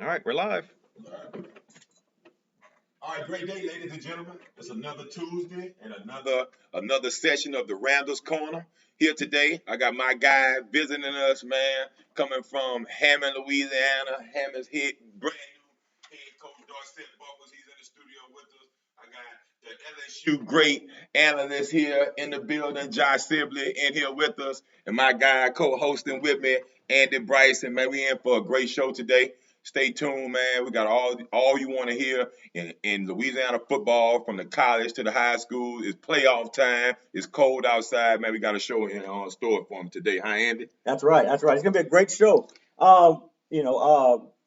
All right, we're live. All right, great day, ladies and gentlemen. It's another Tuesday and another session of the Randall's Corner. Here today, I got my guy visiting us, man, coming from Hammond, Louisiana. Hammond's brand new head coach Dorset Buckles. He's in the studio with us. I got the LSU great analyst here in the building, Josh Sibley, in here with us, and my guy co-hosting with me, Andy Bryson. Man, we in for a great show today. Stay tuned, man. We got all you want to hear in Louisiana football, from the college to the high school. It's playoff time. It's cold outside, man. We got a show in store for them today, huh, Andy? That's right. It's gonna be a great show.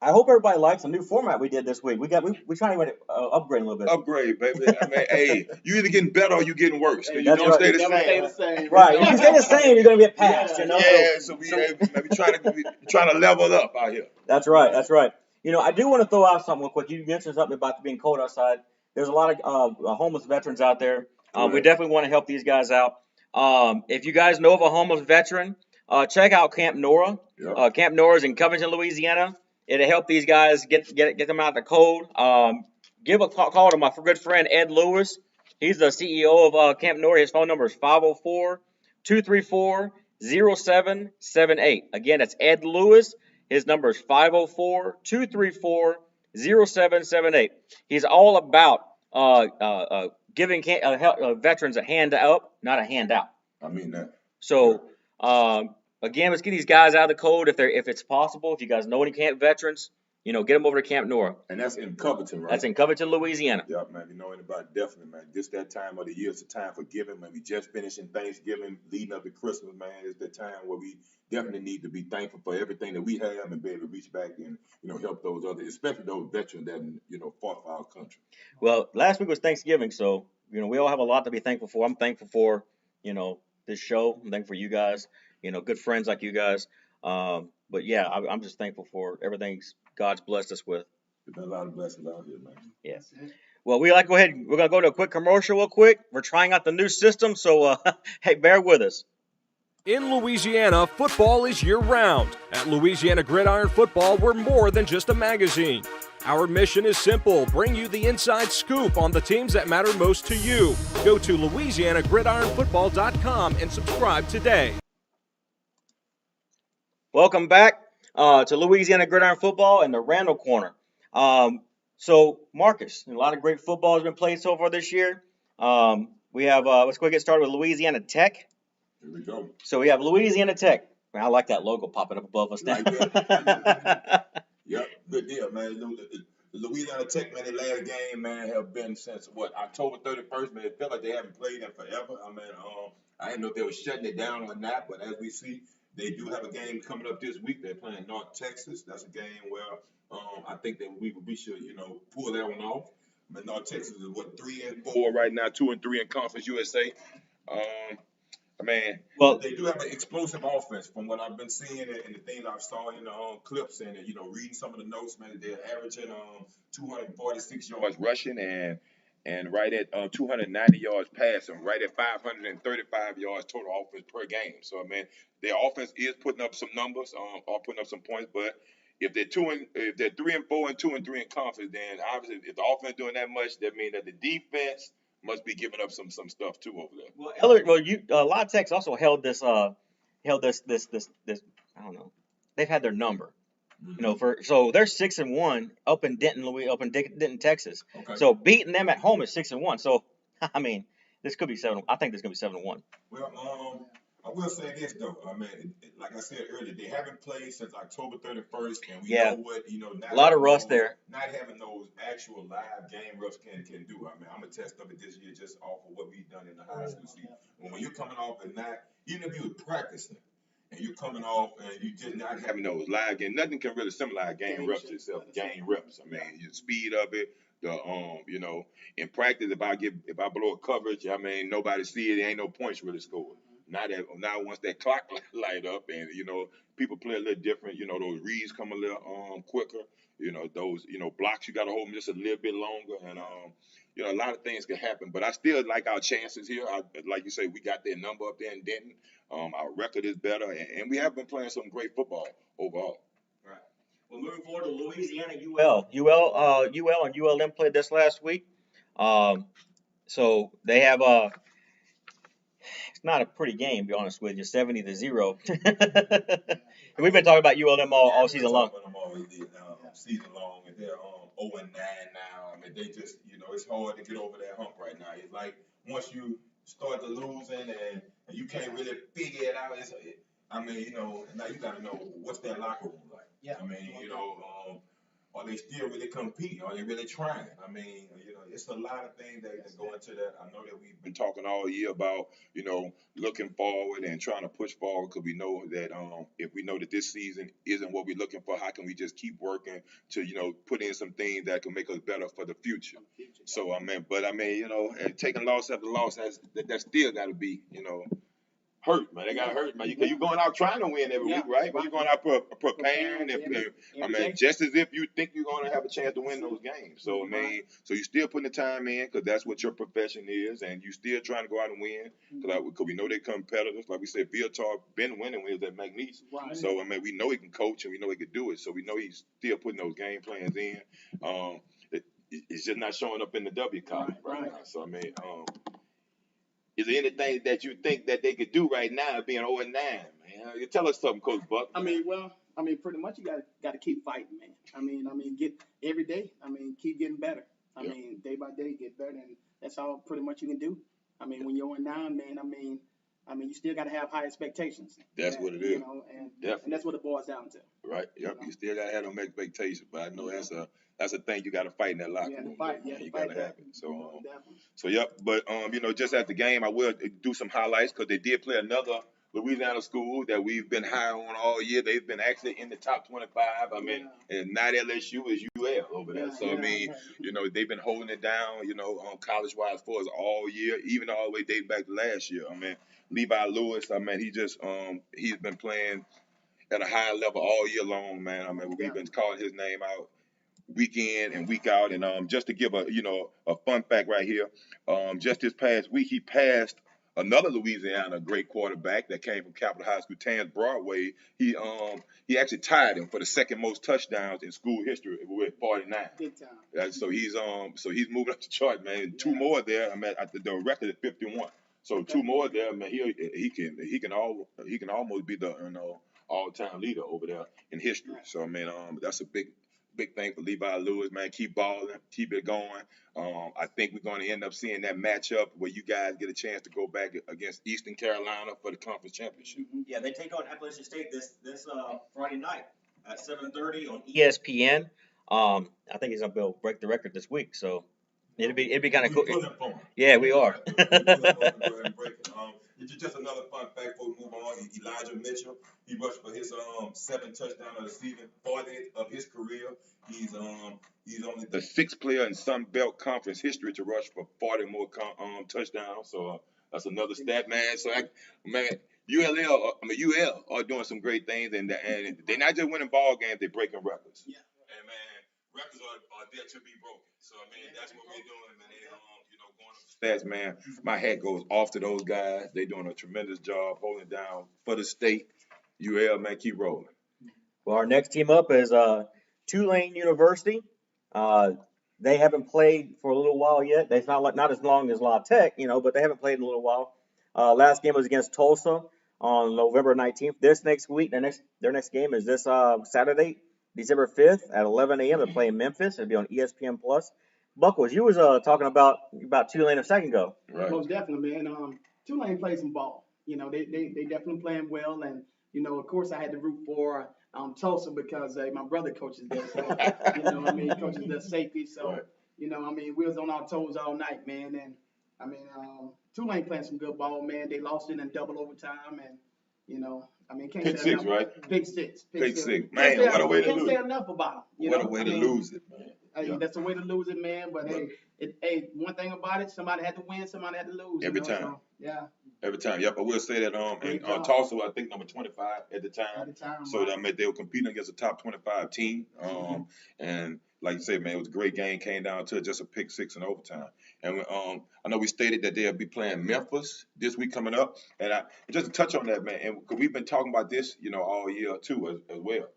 I hope everybody likes the new format we did this week. We trying to upgrade a little bit. Upgrade, baby. I mean, hey, you either getting better or you getting worse. You That's don't right. stay the Never stay the same. same. Right. If you stay the same, you're gonna get passed. You know. Yeah, so we trying to level up out here. That's right. I do want to throw out something real quick. You mentioned something about being cold outside. There's a lot of homeless veterans out there. We definitely want to help these guys out. If you guys know of a homeless veteran, check out Camp Nora. Yep. Camp Nora is in Covington, Louisiana. It'll help these guys get them out of the cold. Give a call to my good friend Ed Lewis. He's the CEO of Camp Nora. His phone number is 504-234-0778. Again, that's Ed Lewis. His number is 504-234-0778. He's all about giving veterans a hand up, not a handout. I mean that. So, again, let's get these guys out of the cold if it's possible. If you guys know any camp veterans, get them over to Camp Nora. And that's in Covington, right? That's in Covington, Louisiana. Yeah, man. You know anybody, definitely, man. This that time of the year. It's the time for giving, man. We just finishing Thanksgiving, leading up to Christmas, man. It's the time where we definitely need to be thankful for everything that we have and be able to reach back and, help those others, especially those veterans that, fought for our country. Well, last week was Thanksgiving, so, we all have a lot to be thankful for. I'm thankful for, this show. I'm thankful for you guys, good friends like you guys. But yeah, I'm just thankful for everything God's blessed us with. There's been a lot of blessings out here, man. Yes. Well, we're going to go to a quick commercial real quick. We're trying out the new system, so hey, bear with us. In Louisiana, football is year-round. At Louisiana Gridiron Football, we're more than just a magazine. Our mission is simple: bring you the inside scoop on the teams that matter most to you. Go to LouisianaGridironFootball.com and subscribe today. Welcome back to Louisiana Gridiron Football and the Randall Corner. So, Marcus, a lot of great football has been played so far this year. We have, let's go get started with Louisiana Tech. Here we go. So we have Louisiana Tech. Man, I like that logo popping up above us now. Yep, good deal, man. The Louisiana Tech, man, their last game, man, have been since, October 31st, man. It felt like they haven't played in forever. I mean, I didn't know if they were shutting it down or not, but as we see, they do have a game coming up this week. They're playing North Texas. That's a game where I think that we should, pull that one off. But North Texas is, 3-4 right now, 2-3 in Conference USA. Well, they do have an explosive offense from what I've been seeing and the things I saw in the clips and reading some of the notes, man. They're averaging 246 yards rushing and right at 290 yards passing, right at 535 yards total offense per game. So their offense is putting up some numbers, or putting up some points. But if they're 3-4 and 2-3 in conference, then obviously if the offense doing that much, that means that the defense must be giving up some stuff too over there. Well, a lot of Techs also held this. I don't know. They've had their number. Mm-hmm. So they're 6-1 up in Denton, Texas. Okay. So beating them at home is 6-1. So this could be 7. I think this could be 7-1. Well, I will say this though. Like I said earlier, they haven't played since October 31st, and we know what a lot of rust there. Not having those actual live game reps can do. I'm gonna test of it this year just off of what we've done in the high school season. When you're coming off and not, even if you were practicing and you're coming off and you just not having those live games, nothing can really simulate game reps except game reps. Your speed of it. In practice, if I blow a coverage, nobody see it. There ain't no points really scored. Now once that clock light up and people play a little different, those reads come a little quicker, those blocks you got to hold them just a little bit longer, and a lot of things can happen. But I still like our chances here. Like you say, we got their number up there in Denton. Our record is better, and we have been playing some great football overall. Right. We're moving forward to Louisiana UL. UL and ULM played this last week. So they have it's not a pretty game, to be honest with you, 70-0. We've been talking about ULM all season long. Season long, and they're 0-9 now. I mean, they just, it's hard to get over that hump right now. It's like once you start to losing and you can't really figure it out. Now you got to know what's that locker room like. Yeah. I mean, are they still really competing? Are they really trying? I mean, it's a lot of things that go into that. I know that we've been talking all year about, looking forward and trying to push forward because we know that if we know that this season isn't what we're looking for, how can we just keep working to, put in some things that can make us better for the future? So, and taking loss after loss, that still got to be, hurt, man. They got to hurt, man. You're going out trying to win every week, right? But you're going out preparing. Just as if you think you're going to have a chance to win those games. So, so you're still putting the time in because that's what your profession is, and you're still trying to go out and win because we know they're competitors. Like we said, Viltar been winning with at McNeese. Right. So, we know he can coach and we know he can do it. So we know he's still putting those game plans in. It's just not showing up in the W column right now. So, is there anything that you think that they could do right now being 0-9, man? You tell us something, Coach Buck. Pretty much you got to keep fighting, man. Get every day. Keep getting better. Day by day get better, and that's all pretty much you can do. When you're 0-9, man, you still got to have high expectations. That's what it is. And that's what it boils down to. Right. Yep. You still got to have them expectations, but I know that's a thing you got to fight in that locker room. You got to have it. So yep. But just at the game, I will do some highlights because they did play another Louisiana school that we've been high on all year. They've been actually in the top 25. And not LSU is UL over there. So they've been holding it down. College-wise for us all year, even all the way dating back to last year. Levi Lewis. He's been playing at a high level all year long, man. We've been calling his name out week in and week out. And just to give a fun fact right here, just this past week he passed another Louisiana great quarterback that came from Capital High School, Terrence Broadway. He actually tied him for the second most touchdowns in school history with 49. Big time. So he's moving up the chart, man. Two more there. The record is 51. So two more there, man. He can almost be the all-time leader over there in history. So that's a big thing for Levi Lewis, man. Keep balling, keep it going. I think we're going to end up seeing that matchup where you guys get a chance to go back against Eastern Carolina for the conference championship. Yeah, they take on Appalachian State this Friday night at 7:30 on ESPN. I think he's gonna be able to break the record this week, so it'd be kind of cool. Yeah, we are. It's just another fun fact before we move on. Elijah Mitchell, he rushed for his 7th touchdown of the season, 40th of his career. He's only the 6th player in Sun Belt Conference history to rush for 40 more touchdowns. So that's another stat, man. So UL are doing some great things, and they're not just winning ball games; they're breaking records. Yeah. And records are there to be broken. So that's what we're doing, man. Going up the stats, man. My hat goes off to those guys. They're doing a tremendous job holding down for the state. UL, man, keep rolling. Well, our next team up is Tulane University. They haven't played for a little while yet. They've not as long as La Tech, but they haven't played in a little while. Last game was against Tulsa on November 19th. This next week, their next game is this Saturday, December 5th at 11 a.m. They're playing Memphis. It'll be on ESPN+. Buckles, you was talking about Tulane a second ago. Right. Most definitely, man. Tulane plays some ball. They definitely playing well, and of course I had to root for Tulsa because my brother coaches there. So, coaches the safety. So, right. We was on our toes all night, man. And Tulane playing some good ball, man. They lost it in double overtime, and can't Pick six, right? Pick six. Man, what a way to lose it. Can't say enough about them. What a way to lose it, man. That's a way to lose it, man. But one thing about it, somebody had to win, somebody had to lose. Every time. So, yeah. Every time. Yep. I will say that in Tulsa, I think number 25 at the time. So they were competing against a top 25 team. And like you said, man, it was a great game. Came down to just a pick six in overtime. And I know we stated that they'll be playing Memphis this week coming up. And just to touch on that, man, and we've been talking about this, all year too as well.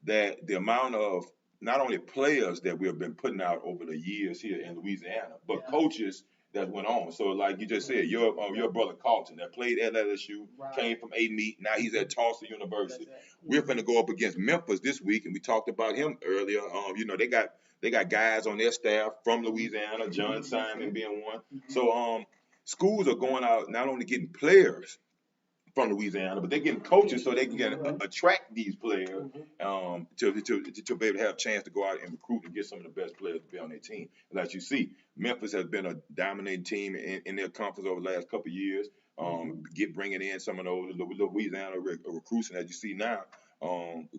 that the amount of not only players that we have been putting out over the years here in Louisiana, but coaches that went on. So like you just said, your brother Carlton that played at LSU, came from A-Meet, now he's at Tulane University. We're going to go up against Memphis this week, and we talked about him earlier. You know, they got guys on their staff from Louisiana, John Simon being one. So schools are going out not only getting players from Louisiana, but they're getting coaches so they can attract these players to be able to have a chance to go out and recruit and get some of the best players to be on their team. And as you see, Memphis has been a dominating team in their conference over the last couple of years. Bringing in some of those Louisiana recruits, and as you see now,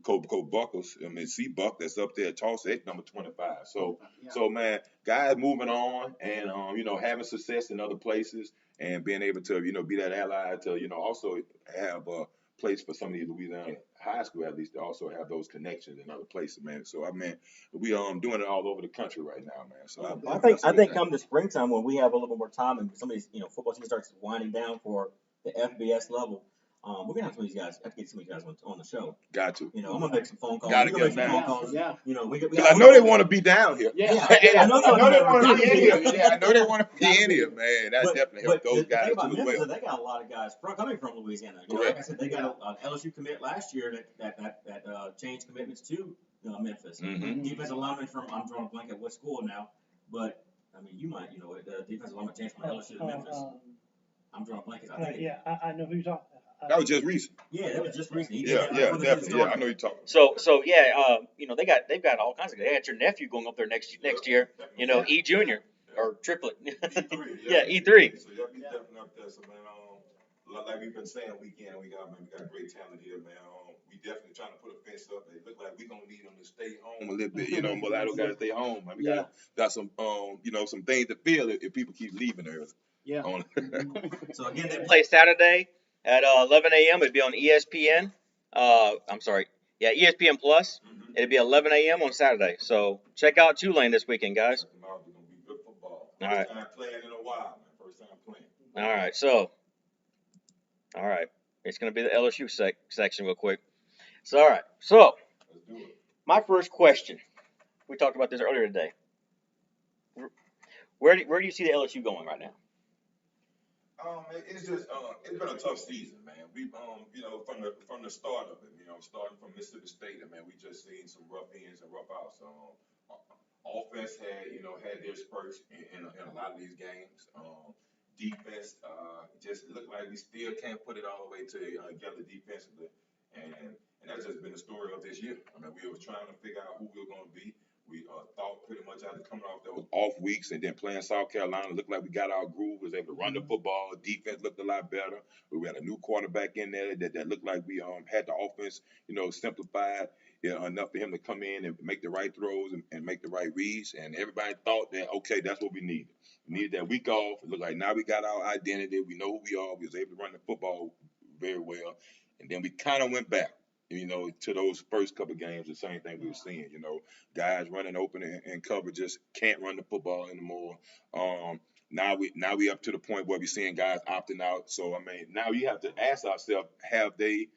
Coach Buckles, C. Buck, that's up there at Tulsa, at number 25. So man, guys moving on and you know, having success in other places and being able to, you know, be that ally to, you know, also have a place for some of these Louisiana high school athletes to also have those connections in other places, man. So I mean, we doing it all over the country right now, man. So I think come the springtime when we have a little bit more time and some of these, you know, football season starts winding down for the FBS level. We're gonna have some of these guys. I have to get some of these guys on the show. Got to. You know, I'm gonna make some phone calls. Gotta get some phone down. calls. Yeah. You know, Because I know they want to be down here. Yeah. I know they want to be in here. Yeah, I know they want to be in here, man. That's definitely helped those guys too as well. They got a lot of guys coming from Louisiana. You know, like I said, they got an LSU commit last year that changed commitments to Memphis. Defensive lineman from, I'm drawing a blank at what school now, but I mean, you might, you know, the defensive lineman changed from LSU to Memphis. I'm drawing a blank. I know who you're talking about. That was just recent. Yeah, that was just recent. Yeah, definitely. Yeah, I know you're talking. So yeah, you know, they've got all kinds of. They got your nephew going up there next year. You know, E Junior or triplet. E3. Yeah, E3. So he's definitely up there. So man, like we've been saying, we got great talent here, man. We definitely trying to put a fence up. It look like we gonna need them to stay home a little bit. You know, Mulatto got to stay home. Man. We got some you know, some things to feel if people keep leaving early. Yeah. So again, they play Saturday at 11 a.m. It'd be on ESPN. I'm sorry. Yeah, ESPN Plus. It'd be 11 a.m. on Saturday. So check out Tulane this weekend, guys. Tomorrow's gonna be good football. All right. First time playing in a while, man. First time playing. All right. So, all right. It's gonna be the LSU section real quick. So, all right. So, Let's do it. my first question. We talked about this earlier today. Where do you see the LSU going right now? It's just it's been a tough season, man. We you know, from the start of it, you know, starting from Mississippi State, man, we just seen some rough ends and rough outs. Offense had their spurts in a lot of these games. Defense just looked like we still can't put it all the way together defensively, and that's just been the story of this year. I mean, we were trying to figure out who we were going to be. We thought pretty much after coming off those off weeks and then playing South Carolina, looked like we got our groove, was able to run the football. Defense looked a lot better. We had a new quarterback in there that looked like we had the offense, you know, simplified enough for him to come in and make the right throws and make the right reads. And everybody thought that, okay, that's what we needed. We needed that week off. It looked like now we got our identity. We know who we are. We was able to run the football very well. And then we kind of went back. You know, to those first couple of games, the same thing we were seeing. You know, guys running open and cover just can't run the football anymore. Now we up to the point where we're seeing guys opting out. So I mean, now you have to ask ourselves: have they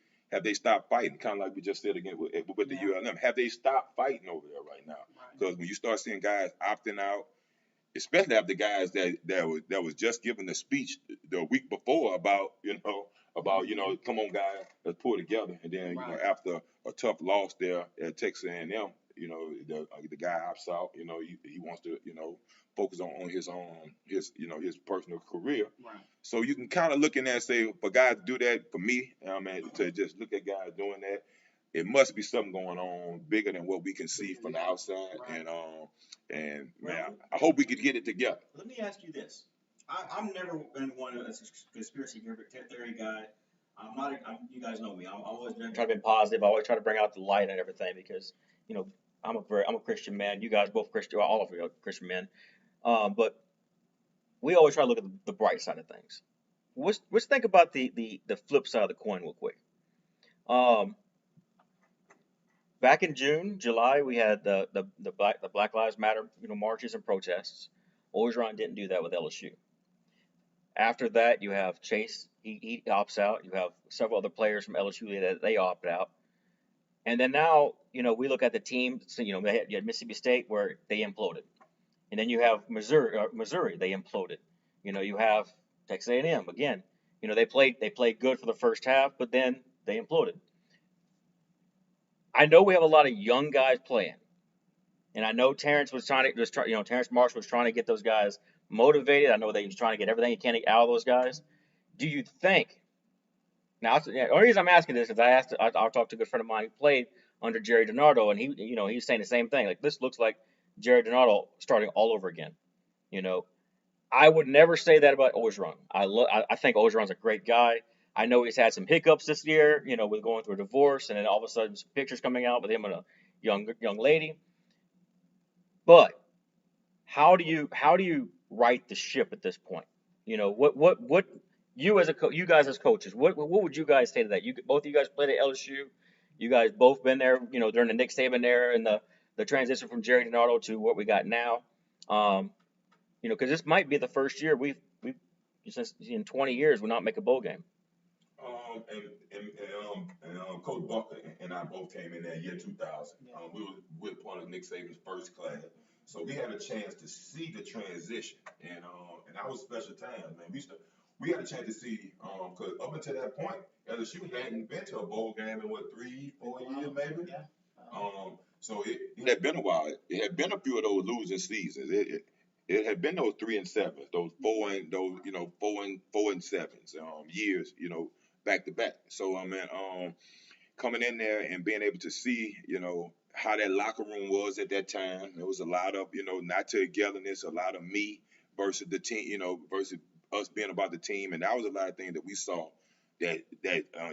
stopped fighting? Kind of like we just said again with the ULM. Have they stopped fighting over there right now? Because when you start seeing guys opting out, especially after guys that was just giving the speech the week before about come on guys, let's pull together, and then you know, after a tough loss there at Texas A&M, you know, the guy opts out. You know, he wants to, you know, focus on his personal career. Right. So you can kind of look in there and say, for guys to do that, for me, I mean, to just look at guys doing that, it must be something going on bigger than what we can see from the outside. Right. And man, I hope we could get it together. Let me ask you this. I've never been one of a conspiracy theory guy. You guys know me. I'm always been trying to be positive. I always try to bring out the light and everything because, you know, I'm a Christian man. You guys both Christian. All of you are Christian men. But we always try to look at the bright side of things. Let's think about the flip side of the coin real quick. Back in July, we had the Black Lives Matter, you know, marches and protests. Orgeron didn't do that with LSU. After that, you have Chase. He opts out. You have several other players from LSU that they opt out. And then now, we look at the team. So, you had Mississippi State where they imploded, and then you have Missouri, they imploded. You have Texas A&M again. They played good for the first half, but then they imploded. I know we have a lot of young guys playing, and I know Terrence Terrence Marshall was trying to get those guys motivated. I know that he was trying to get everything he can out of those guys. Do you think? Now, the only reason I'm asking this is I talked to a good friend of mine who played under Jerry DiNardo, and he was saying the same thing. Like, this looks like Jerry DiNardo starting all over again. I would never say that about Orgeron. I think Orgeron's a great guy. I know he's had some hiccups this year, with going through a divorce, and then all of a sudden some pictures coming out with him and a young lady. But how do you right the ship at this point? What you guys as coaches, what would you guys say to that? Both of you guys played at LSU. You guys both been there, during the Nick Saban era and the transition from Jerry DiNardo to what we got now. Because this might be the first year we've since in 20 years we'll not make a bowl game. Coach Bucker and I both came in that year 2000. We were part of Nick Saban's first class, so we had a chance to see the transition, and that was special times, man. We had a chance to see, because up until that point, LSU hadn't been to a bowl game in 3-4 years maybe. So it had been a while. It had been a few of those losing seasons. It had been those 3-7, those 4-7 years, back to back. So coming in there and being able to see, how that locker room was at that time. There was a lot of, not togetherness, a lot of me versus the team, versus us being about the team, and that was a lot of things that we saw that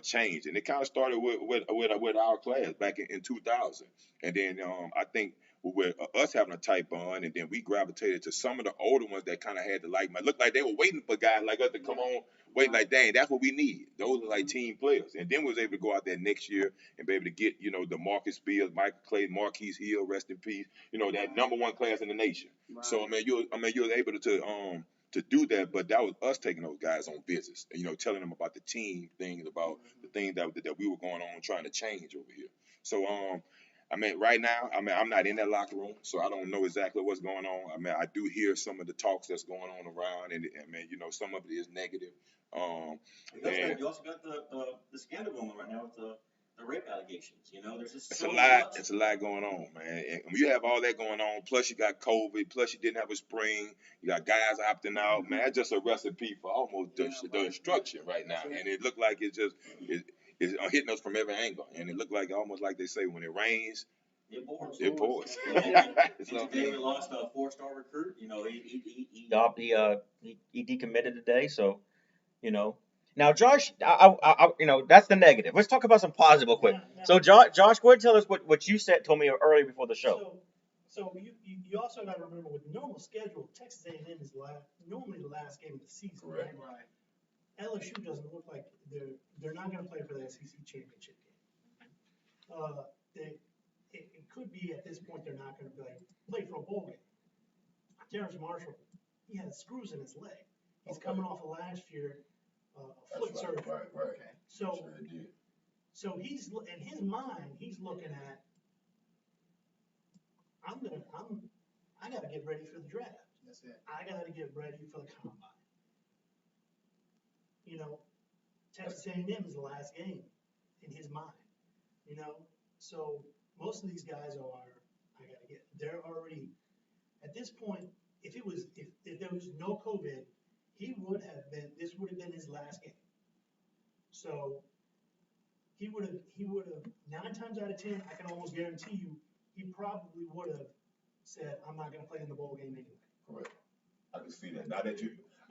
changed, and it kind of started with our class back in 2000, and then I think with us having a tight bond, and then we gravitated to some of the older ones that kind of had to look like they were waiting for guys like us to come on, waiting like, dang, that's what we need. Those are like team players, and then we was able to go out there next year and be able to get the Marcus Spears, Michael Clay, Marquise Hill, rest in peace, that number one class in the nation. Right. So you was able to do that, but that was us taking those guys on visits, and telling them about the team things, about the things that we were going on trying to change over here. So right now, I'm not in that locker room, so I don't know exactly what's going on. I do hear some of the talks that's going on around, and some of it is negative. You also got the scandal going on right now with the rape allegations. There's just It's a lot going on, man. And when you have all that going on, plus you got COVID, plus you didn't have a spring, you got guys opting out, man. That's just a recipe for almost destruction right now. And it looked like it's hitting us from every angle. And it looked like almost like they say, when it rains, it pours. Today we lost a 4-star recruit. He decommitted today, so Now, Josh, that's the negative. Let's talk about some positive real quick. Yeah. So, Josh, go ahead and tell us what you told me earlier before the show. So you also got to remember, with normal schedule, Texas A&M is normally the last game of the season. Correct. Right. LSU doesn't look like they're not going to play for the SEC championship game. It could be at this point they're not going to play for a bowl game. Terrence Marshall, he had screws in his leg. He's coming off of last year. Foot surgery. Right. Okay. So he's in his mind. He's looking at. I got to get ready for the draft. That's it. I got to get ready for the combine. Texas A&M is the last game in his mind. So most of these guys they're already at this point. If there was no COVID, this would have been his last game. So he would have 9 times out of 10, I can almost guarantee you, he probably would have said, I'm not going to play in the bowl game anyway. Correct. I can see that. Now that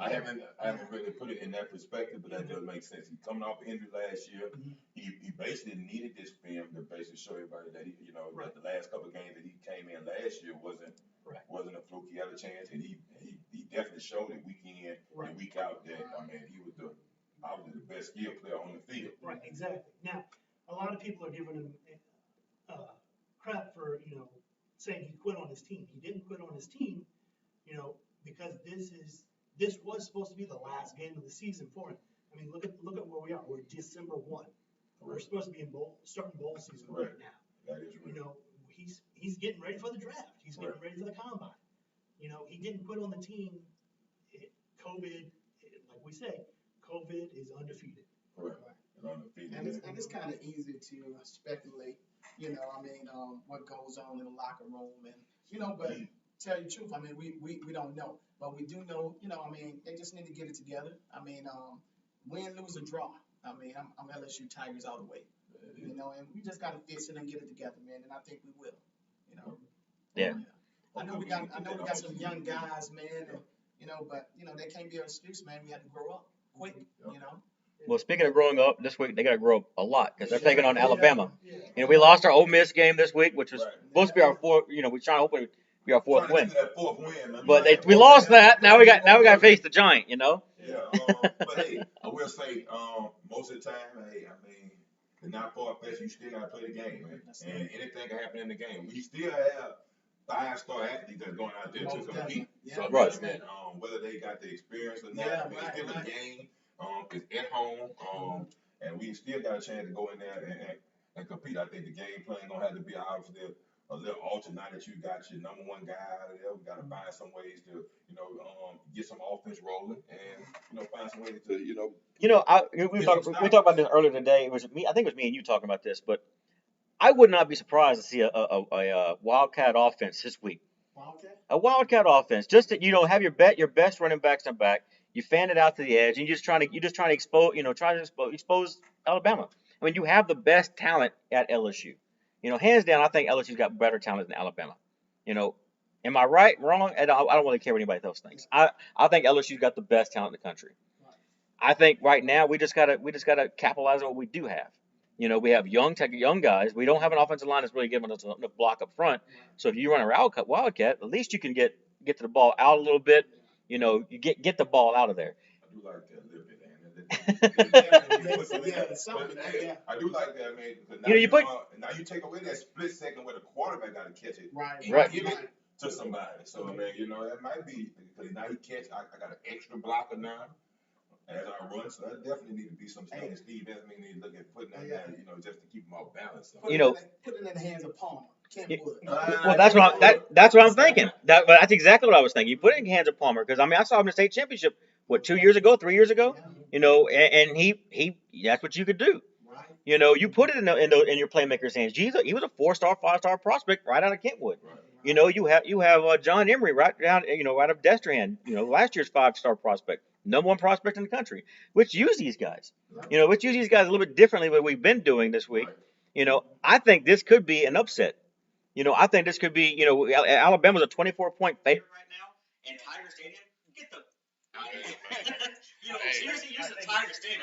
I haven't really put it in that perspective, but that does make sense. He coming off injury last year. Mm-hmm. He basically needed this film to basically show everybody that that the last couple of games that he came in last year wasn't a fluke. He had a chance, and he definitely showed it week in and week out that he was obviously the best skill player on the field. Right, exactly. Now, a lot of people are giving him crap for saying he quit on his team. He didn't quit on his team, because this was supposed to be the last game of the season for him. I mean, look at where we are. We're December 1. We're supposed to be starting bowl season right now. That is You real. know, he's getting ready for the draft. He's getting ready for the combine. You know, he didn't put on the team. COVID, like we say, COVID is undefeated. Correct. And undefeated. And it's kind of easy to speculate, you know, I mean, what goes on in the locker room, and you know, but tell you the truth, I mean, we don't know, but we do know, you know, I mean, they just need to get it together. I mean, win, lose, or draw. I mean, I'm LSU Tigers all the way, you know, and we just got to fix it and get it together, man, and I think we will, you know. Yeah. I know we got some young guys, man, and, you know, but you know, they can't be an excuse, man. We had to grow up quick, you know. Well, speaking of growing up, this week they got to grow up a lot because they're taking on Alabama. Yeah. You know, we lost our Ole Miss game this week, which was supposed to be our fourth. You know, we're trying to hopefully be our fourth Trying to win. get to that fourth win, man. But we lost that. Now we got to face the Giant. You know. Yeah, but hey, I will say, most of the time, hey, I mean, it's not far-fetched. You still got to play the game, man. And anything can happen in the game. We still have 5-star athletes that's going out there to compete. Yeah. So, Right. man, whether they got the experience or not, Yeah, I mean, it's still a game. It's at home. And we still got a chance to go in there and compete. I think the game plan going to have to be obviously a little altered now that you got your number one guy out of there. We got to find some ways to, you know, get some offense rolling and, you know, find some ways to, you know. You know, we talked about this earlier today. It was me. I think it was me and you talking about this, but I would not be surprised to see a Wildcat offense this week. Wildcat? A Wildcat offense, just that, you know, have your best running backs in back. You fan it out to the edge, and you're just trying to expose Alabama. I mean, you have the best talent at LSU. You know, hands down, I think LSU's got better talent than Alabama. You know, am I right, wrong? I don't really care what anybody else thinks. I think LSU's got the best talent in the country. I think right now we just gotta capitalize on what we do have. You know, we have young guys. We don't have an offensive line that's really giving us a block up front. So if you run a Wildcat, at least you can get to the ball out a little bit. You know, you get the ball out of there. I do like that a little bit, man. I do like that, man. Now you take away that split second where the quarterback got to catch it, and give it to somebody. So, man, you know, that might be because now he catch. I got an extra blocker now as I run, so that definitely need to be some things. Steve definitely need to look at putting that down, you know, just to keep him off balance. Put it in the hands of Palmer. Well, that's what I'm thinking. But that's exactly what I was thinking. You put it in the hands of Palmer because I mean I saw him in the state championship 3 years ago. You know, and he that's what you could do. You know, you put it in your playmaker's hands. He was a 4-star, 5-star prospect right out of Kentwood. You know, you have John Emery right out of Destrehan. You know, last year's 5-star prospect, number 1 prospect in the country. Which use these guys. You know, which use these guys a little bit differently than what we've been doing this week. You know, I think this could be an upset. You know, I think this could be, you know, Alabama's a 24-point favorite right now in Tiger Stadium. Get the you know, seriously, use the Tiger Stadium.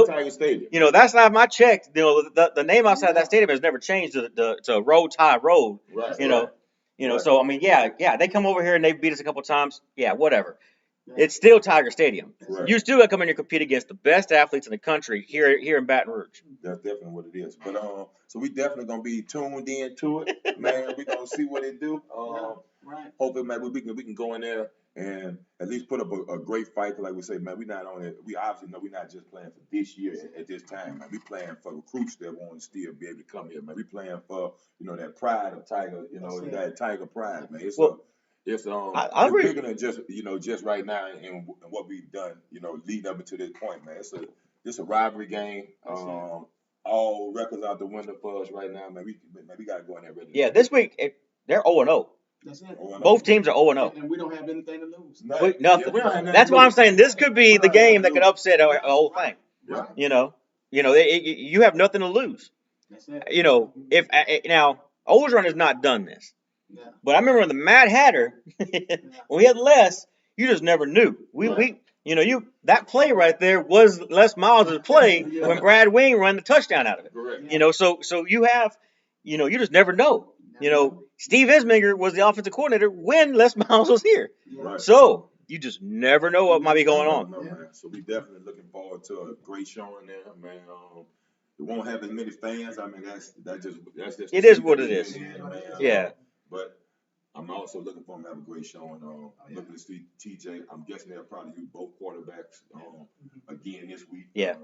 Tiger Stadium. You know, that's not my check. You know, the name outside that stadium has never changed to Road Tide Road. Right. You know. So I mean, yeah, they come over here and they beat us a couple times. Yeah, whatever. It's still Tiger Stadium. Right. You still got to come in here and compete against the best athletes in the country here in Baton Rouge. That's definitely what it is. But so we definitely gonna be tuned in to it, man. We gonna see what it do. Hopefully, man, we can go in there and at least put up a great fight. Like we say, man, we obviously know we're not just playing for this year at this time, man. We playing for recruits that want to still be able to come here, man. We playing for, you know, that pride of Tiger, you know, that Tiger pride, man. It's bigger than just right now and what we've done, you know, leading up to this point, man. It's a rivalry game. All records out the window for us right now, man. We gotta go in there ready. Yeah, this week they're 0-0. That's it. Both teams are 0-0. And we don't have anything to lose. Nothing. That's why I'm saying this could be the game that could upset the whole thing. Right. You know, you have nothing to lose. That's it. You know, now Ogeron has not done this. Yeah. But I remember the Mad Hatter, when we had Les, you just never knew. That play right there was Les Miles' play when Brad Wing ran the touchdown out of it. Correct. You know, so you have, you know, you just never know. You know, Steve Isminger was the offensive coordinator when Les Miles was here. Right. So you just never know what might be going on. No, man. So we definitely looking forward to a great showing there, man. It won't have as many fans. I mean, that's just. It is what it is. Man. Yeah. But I'm also looking for him to have a great showing. Looking to see TJ. I'm guessing they'll probably do both quarterbacks again this week. Yeah.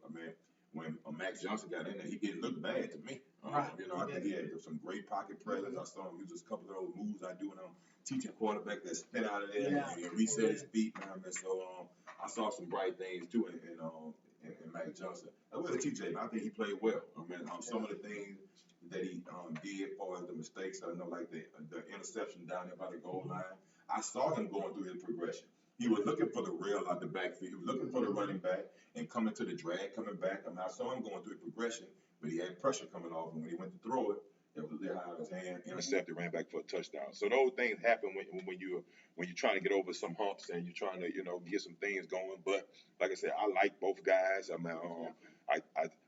I mean, when Max Johnson got in there. He didn't look bad to me. Right. You know, I think he had some great pocket presence. I saw him use a couple of those moves I do when I'm teaching quarterback that spin out of there and reset his feet, man. And so I saw some bright things too in Max Johnson. I will TJ, man, I think he played well. I mean, some of the things that he did as far as the mistakes, I know, like the interception down there by the goal line. I saw him going through his progression. He was looking for the rail out the backfield. He was looking for the running back and coming to the drag, coming back. I mean, I saw him going through a progression, but he had pressure coming off. And when he went to throw it, it was a little high out of his hand, intercepted, ran back for a touchdown. So those things happen when you're trying to get over some humps and you're trying to, get some things going. But like I said, I like both guys. I mean, I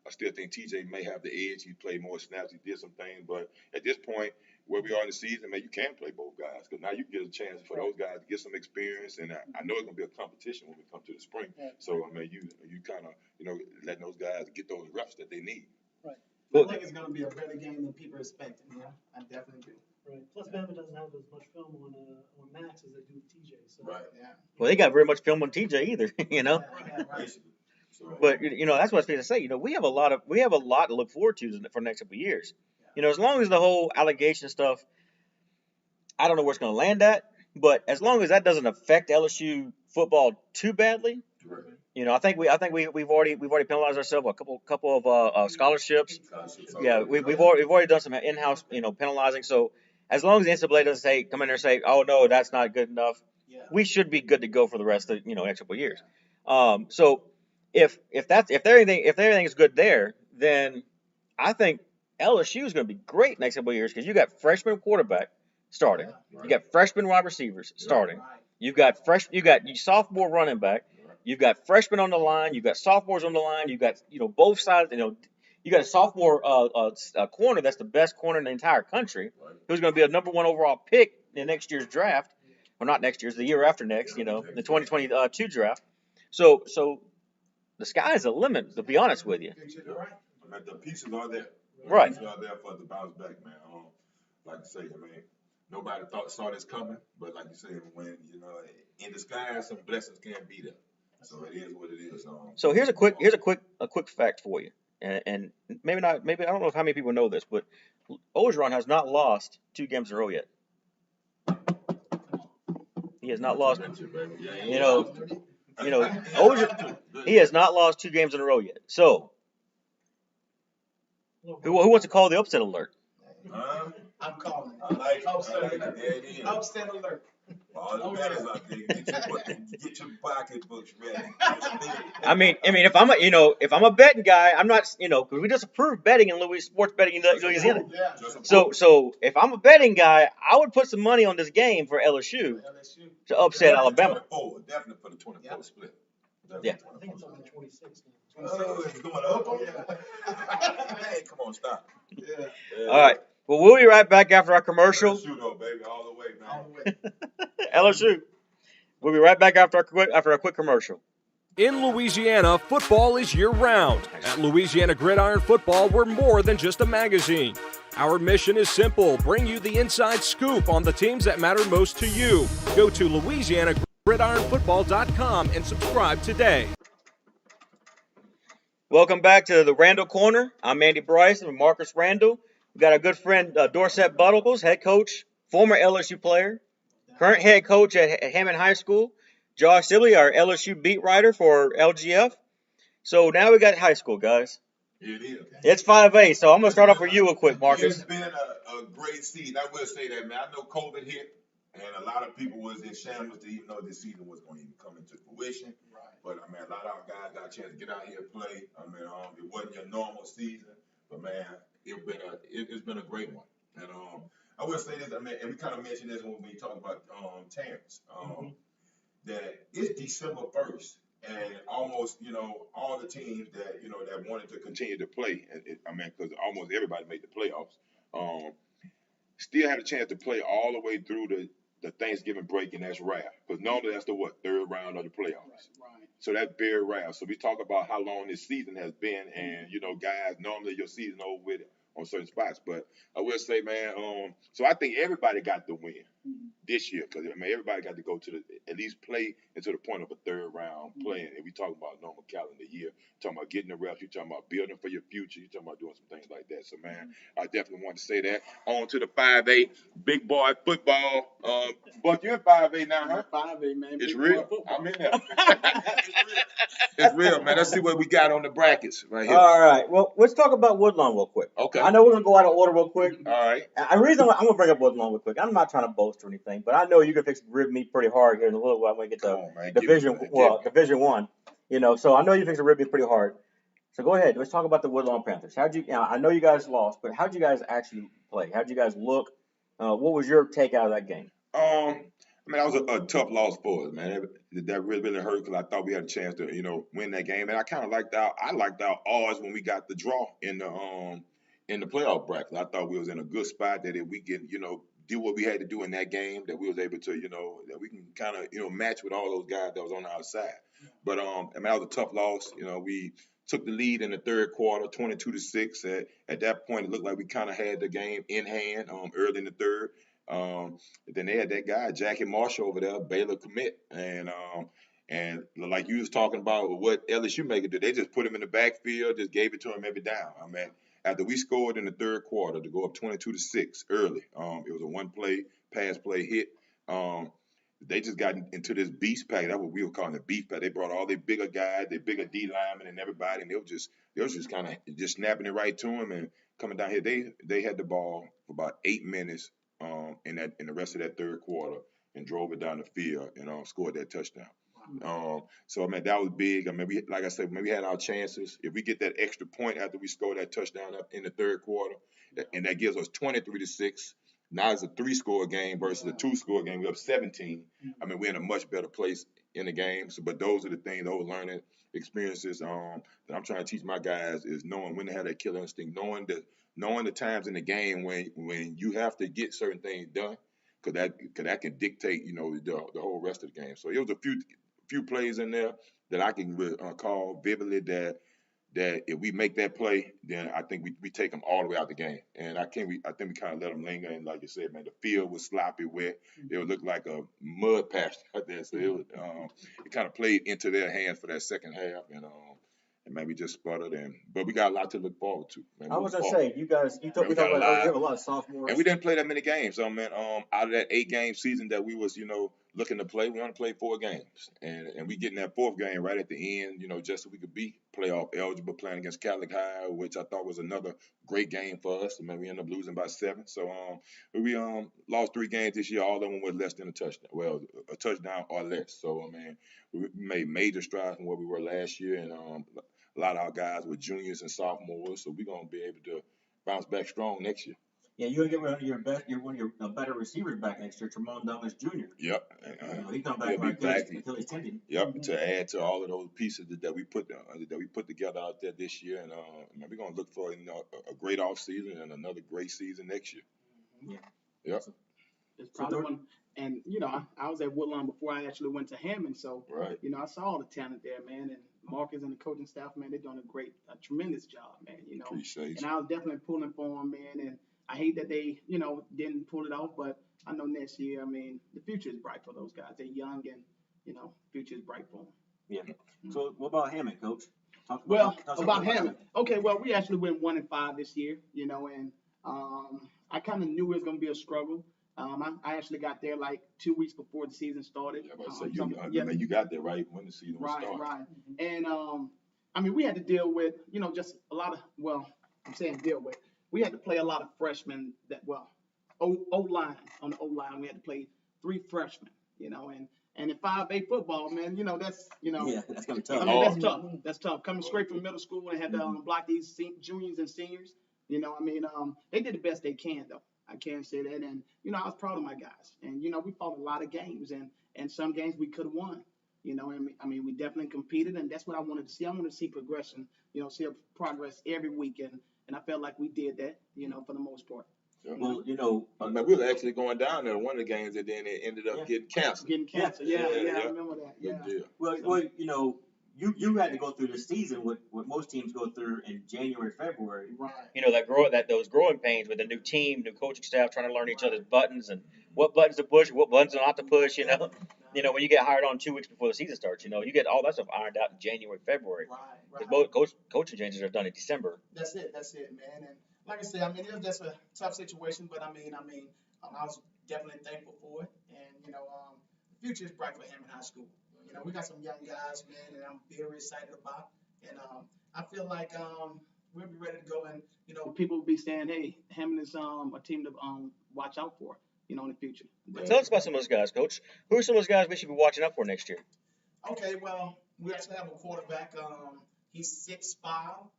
still think TJ may have the edge. He played more snaps. He did some things. But at this point, where we are in the season, man, you can play both guys because now you get a chance for those guys to get some experience. And I know it's going to be a competition when we come to the spring. So, I mean, you kind of, letting those guys get those reps that they need. Right. I think it's going to be a better game than people are expecting. Yeah, I definitely do. Right. Plus, Bama doesn't have as much film on Max as they do with TJ. So. Right. Yeah. Well, they got very much film on TJ either, Right. So, But that's what I was going to say. We have a lot to look forward to for the next couple of years. As long as the whole allegation stuff, I don't know where it's going to land at, but as long as that doesn't affect LSU football too badly, I think we've already penalized ourselves a couple of scholarships. Yeah, we've already done some in-house penalizing. So as long as the NCAA doesn't come in there and say, oh no, that's not good enough, we should be good to go for the rest of next couple of years. So if everything is good there, then I think LSU is going to be great next couple of years because you got freshman quarterback starting, you got freshman wide receivers starting, you got sophomore running back, you've got freshmen on the line, you've got sophomores on the line, you've got both sides. You got a sophomore corner that's the best corner in the entire country, who's going to be a number 1 overall pick in next year's draft. Well, not next year's, the year after next. The 2022 draft. So the sky's the limit, to be honest with you. The pieces are there. Right. The pieces are there for us to bounce back, man. Like I say, nobody saw this coming, but like you say, when in disguise, some blessings can't be there. So it is what it is. So here's a quick fact for you, and maybe I don't know how many people know this, but Orgeron has not lost 2 games in a row yet. He has not lost. He has not lost 2 games in a row yet. So who wants to call the upset alert? I'm calling it. I like it. Upset alert. All the betters out there, get your pocketbooks ready. I mean, if I'm a betting guy, I'm not, because we just approved betting in sports betting in Louisiana. So if I'm a betting guy, I would put some money on this game for LSU to upset Alabama. Definitely for the 24 split. Yeah. I think it's only 26 now. Oh, it's going up. Hey, come on, stop. Yeah. All right. Well, we'll be right back after our commercial. LSU, though, baby, all the way, man. All the way. LSU. We'll be right back after a quick commercial. In Louisiana, football is year-round. At Louisiana Gridiron Football, we're more than just a magazine. Our mission is simple: bring you the inside scoop on the teams that matter most to you. Go to LouisianaGridironFootball.com and subscribe today. Welcome back to the Randall Corner. I'm Andy Bryson with Marcus Randall. We've got our good friend Dorset Buttles, head coach, former LSU player, current head coach at Hammond High School. Josh Sibley, our LSU beat writer for LGF. So now we got high school, guys. It is. It's 5A, so I'm going to start off with you real quick, Marcus. It's been a great season. I will say that, man. I know COVID hit, and a lot of people was in shambles to even know this season was going to even come into fruition. Right. But, a lot of our guys got a chance to get out here and play. It wasn't your normal season, but, man, it's been a great one. And I will say this, and we kind of mentioned this when we talked about Terrence, that it's December 1st, and almost, all the teams that, that wanted to continue to play, because almost everybody made the playoffs, still had a chance to play all the way through the Thanksgiving break, and that's rare. Because normally that's the third round of the playoffs. Right. So that's very rare. So we talk about how long this season has been, and, guys, normally your season over with on certain spots. But I will say, man, so I think everybody got the win. this year, because I mean everybody got to go to at least play into the point of a third round playing. And we talking about normal calendar year, talking about getting the reps, you talking about building for your future, you talking about doing some things like that. So man, I definitely want to say that. On to the 5A big boy football. But you're in 5A now, huh? 5A, man. It's Big real. boy football. I'm in there. It's real, man. Let's see what we got on the brackets right here. All right. Well, let's talk about Woodlawn real quick. Okay. I know we're gonna go out of order real quick. All right. The reason I'm gonna bring up Woodlawn real quick, I'm not trying to boast or anything, but I know you're gonna fix rib me pretty hard here in a little while when we get Come to on, man. Division 1. You know, so I know you fix rib me pretty hard. So go ahead. Let's talk about the Woodlawn Panthers. I know you guys lost, but how'd you guys actually play? How'd you guys look? What was your take out of that game? I mean, that was a tough loss for us, man. That really hurt because I thought we had a chance to, win that game. And I kind of liked our odds when we got the draw in the playoff bracket. I thought we was in a good spot that if we can, do what we had to do in that game, that we was able to, that we can kind of, match with all those guys that was on our side. But I mean, that was a tough loss. We took the lead in the third quarter, 22-6. At that point, it looked like we kind of had the game in hand early in the third. Then they had that guy, Jackie Marshall over there, Baylor commit. And like you was talking about what LSU make it do, they just put him in the backfield, just gave it to him every down. I mean, after we scored in the third quarter to go up 22-6 early, it was a one-play, pass play hit. They just got into this beast pack. That's what we were calling the beast pack. They brought all their bigger guys, their bigger D linemen and everybody, and they was just kind of just snapping it right to him and coming down here. They had the ball for about 8 minutes in the rest of that third quarter and drove it down the field and scored that touchdown. So I mean that was big. I mean like I said, we had our chances. If we get that extra point after we score that touchdown up in the third quarter, and that gives us 23-6. Now it's a 3-score game versus a 2-score game. We're up 17. I mean we're in a much better place in the game. So, but those are the things, those learning experiences that I'm trying to teach my guys is knowing when to have that killer instinct, knowing the times in the game when you have to get certain things done, because that can dictate the whole rest of the game. So it was a few plays in there that I can recall vividly that if we make that play, then I think we take them all the way out the game. And I think we kind of let them linger. And like you said, man, the field was sloppy, wet. It would look like a mud patch out there. So it kind of played into their hands for that second half. And maybe just sputtered, but we got a lot to look forward to. Man. I was gonna say, you have a lot of sophomores, and we didn't play that many games. So man, out of that 8-game season that we was looking to play, we only played 4 games, and we getting that 4th game right at the end, just so we could be playoff eligible, playing against Catholic High, which I thought was another great game for us. I mean, we ended up losing by 7. So we lost 3 games this year. All of them were less than a touchdown. Well, a touchdown or less. So I mean, we made major strides from where we were last year, and a lot of our guys were juniors and sophomores, so we're gonna be able to bounce back strong next year. Yeah, you're gonna get one of your better receivers back next year, Tremont Douglas Jr. Yep. He come back until he's tending. Yep. To add to all of those pieces that we put together out there this year, and we're gonna look for a great off season and another great season next year. Yeah. Yep. It's probably one. And I was at Woodlawn before I actually went to Hammond, so right. I saw all the talent there, man, and Marcus and the coaching staff, man, they're doing a tremendous job, man. Appreciate and I was definitely pulling for them, man, and I hate that they, didn't pull it off, but I know next year, I mean, the future is bright for those guys. They're young, and future is bright for them. Yeah. So what about Hammond, Coach? About Hammond. Okay, well, we actually went 1-5 this year, and I kind of knew it was gonna be a struggle. I actually got there like 2 weeks before the season started. You got there right when the season was started. Right. And I mean, we had to deal with, just a lot of, I'm saying deal with. We had to play a lot of freshmen O-line, on the O-line. We had to play 3 freshmen, and in 5A football, man, that's, Yeah, that's gonna be tough. I mean, that's tough. That's tough. Coming straight from middle school and had to block these juniors and seniors, they did the best they can, though. I can't say that. And, I was proud of my guys. And, we fought a lot of games. And some games we could have won. And I mean, we definitely competed. And that's what I wanted to see. I wanted to see progression, see a progress every week. And I felt like we did that, for the most part. Well, we were actually going down there one of the games, and then it ended up getting canceled. Yeah, I remember that. Yeah. Well, you had to go through the season what most teams go through in January, February. Right. You know, those growing pains with a new team, new coaching staff, trying to learn each other's buttons and what buttons to push, what buttons not to push. You know, when you get hired on 2 weeks before the season starts, you get all that stuff ironed out in January, February. Right. Because most coaching changes are done in December. That's it, man. And like I said, I mean, it was just a tough situation, but I was definitely thankful for it. And the future is bright for Hammond High School. We got some young guys, man, and I'm very excited about. And I feel like we'll be ready to go. And people will be saying, "Hey, Hammond is a team to watch out for." In the future. Tell us about some of those guys, Coach. Who are some of those guys we should be watching out for next year? Okay, well, we actually have a quarterback. He's 6'5".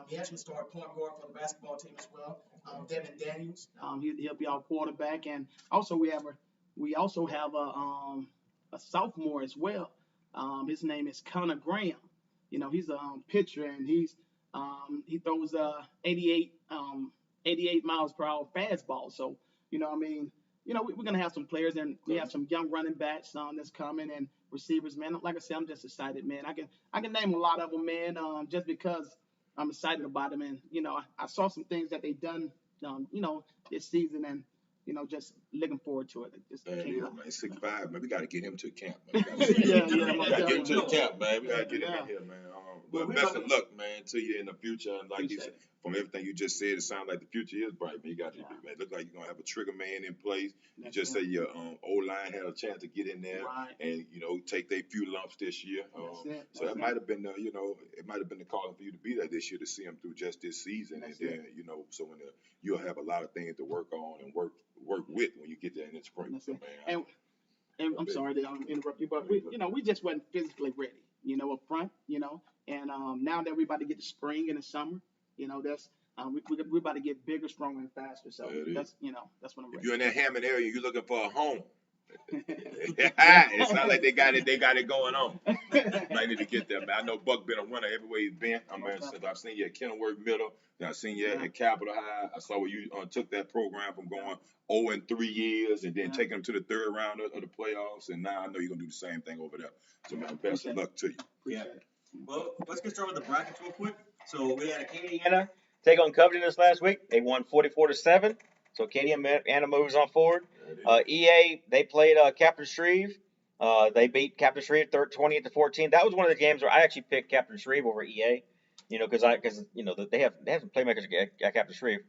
He actually started point guard for the basketball team as well. Devin Daniels. He'll be our quarterback, and also we also have a sophomore as well. His name is Conor Graham. He's a pitcher, and he throws 88 miles per hour fastball. So we're gonna have some players, and we have some young running backs that's coming, and receivers, man. Like I said, I'm just excited, man. I can name a lot of them, man, just because I'm excited about them, and I saw some things that they done, this season, and just looking forward to it. Man, 6'5", man. We gotta get him to camp. Yeah, We gotta get him to the camp, man. We gotta get him in here, man. But best of luck, man, to you in the future. And like you said, from everything you just said, it sounds like the future is bright, man. You got to, man. It looks like you're gonna have a trigger man in place. You just say your O-line had a chance to get in there and take their few lumps this year. So that might have been it might have been the calling for you to be there this year to see them through just this season, and then so when you'll have a lot of things to work on and work with when you get there in the spring. So, man, and I'm sorry to interrupt you, but we just wasn't physically ready, up front, and now that we're about to get the spring and the summer, that's we're about to get bigger, stronger, and faster. So that's what I'm ready. If you're in that Hammond area, you're looking for a home. It's not like they got it going on. Might need to get there, man. I know Buck been a runner everywhere he's been. Since I've seen you at Kenilworth Middle, then I've seen you at Capitol High. I saw where you took that program from going 0 in 3 years and then taking them to the third round of the playoffs, and now I know you're gonna do the same thing over there. So, man, best of luck to you. Yeah. Well, let's get started with the brackets real quick. So we had Acadiana take on Covington this last week. They won 44-7. So Acadiana moves on forward. EA, they played Captain Shreve. They beat Captain Shreve 28-14. That was one of the games where I actually picked Captain Shreve over EA. Because they have some playmakers at Captain Shreve.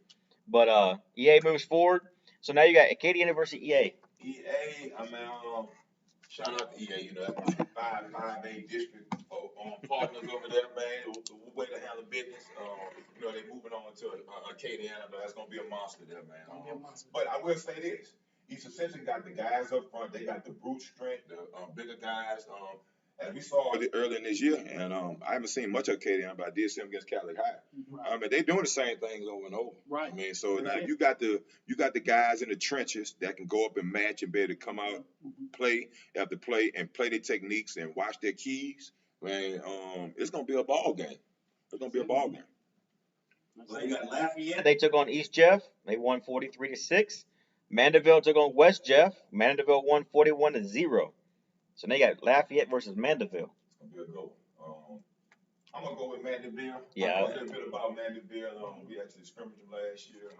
But EA moves forward. So now you got Acadia University EA. EA, shout out to EA. That's my 5A district partners over there, man. The way to handle business. They're moving on to Acadiana, but that's gonna be a monster there, man. But I will say this: East essentially got the guys up front. They got the brute strength, the bigger guys. As we saw early in this year, and I haven't seen much of Acadiana, but I did see them against Catholic High. They're doing the same things over and over. Right. So now you got the guys in the trenches that can go up and match and be able to come out, play after play, and play their techniques and watch their keys. Man, it's gonna be a ball game. It's gonna be a ball game. Well, you got Lafayette. They took on East Jeff. They won 43-6. Mandeville took on West Jeff. Mandeville won 41-0. So now you got Lafayette versus Mandeville. It's gonna be a good one. I'm gonna go with Mandeville. Yeah. I know a little bit about Mandeville. We actually scrimmaged them last year.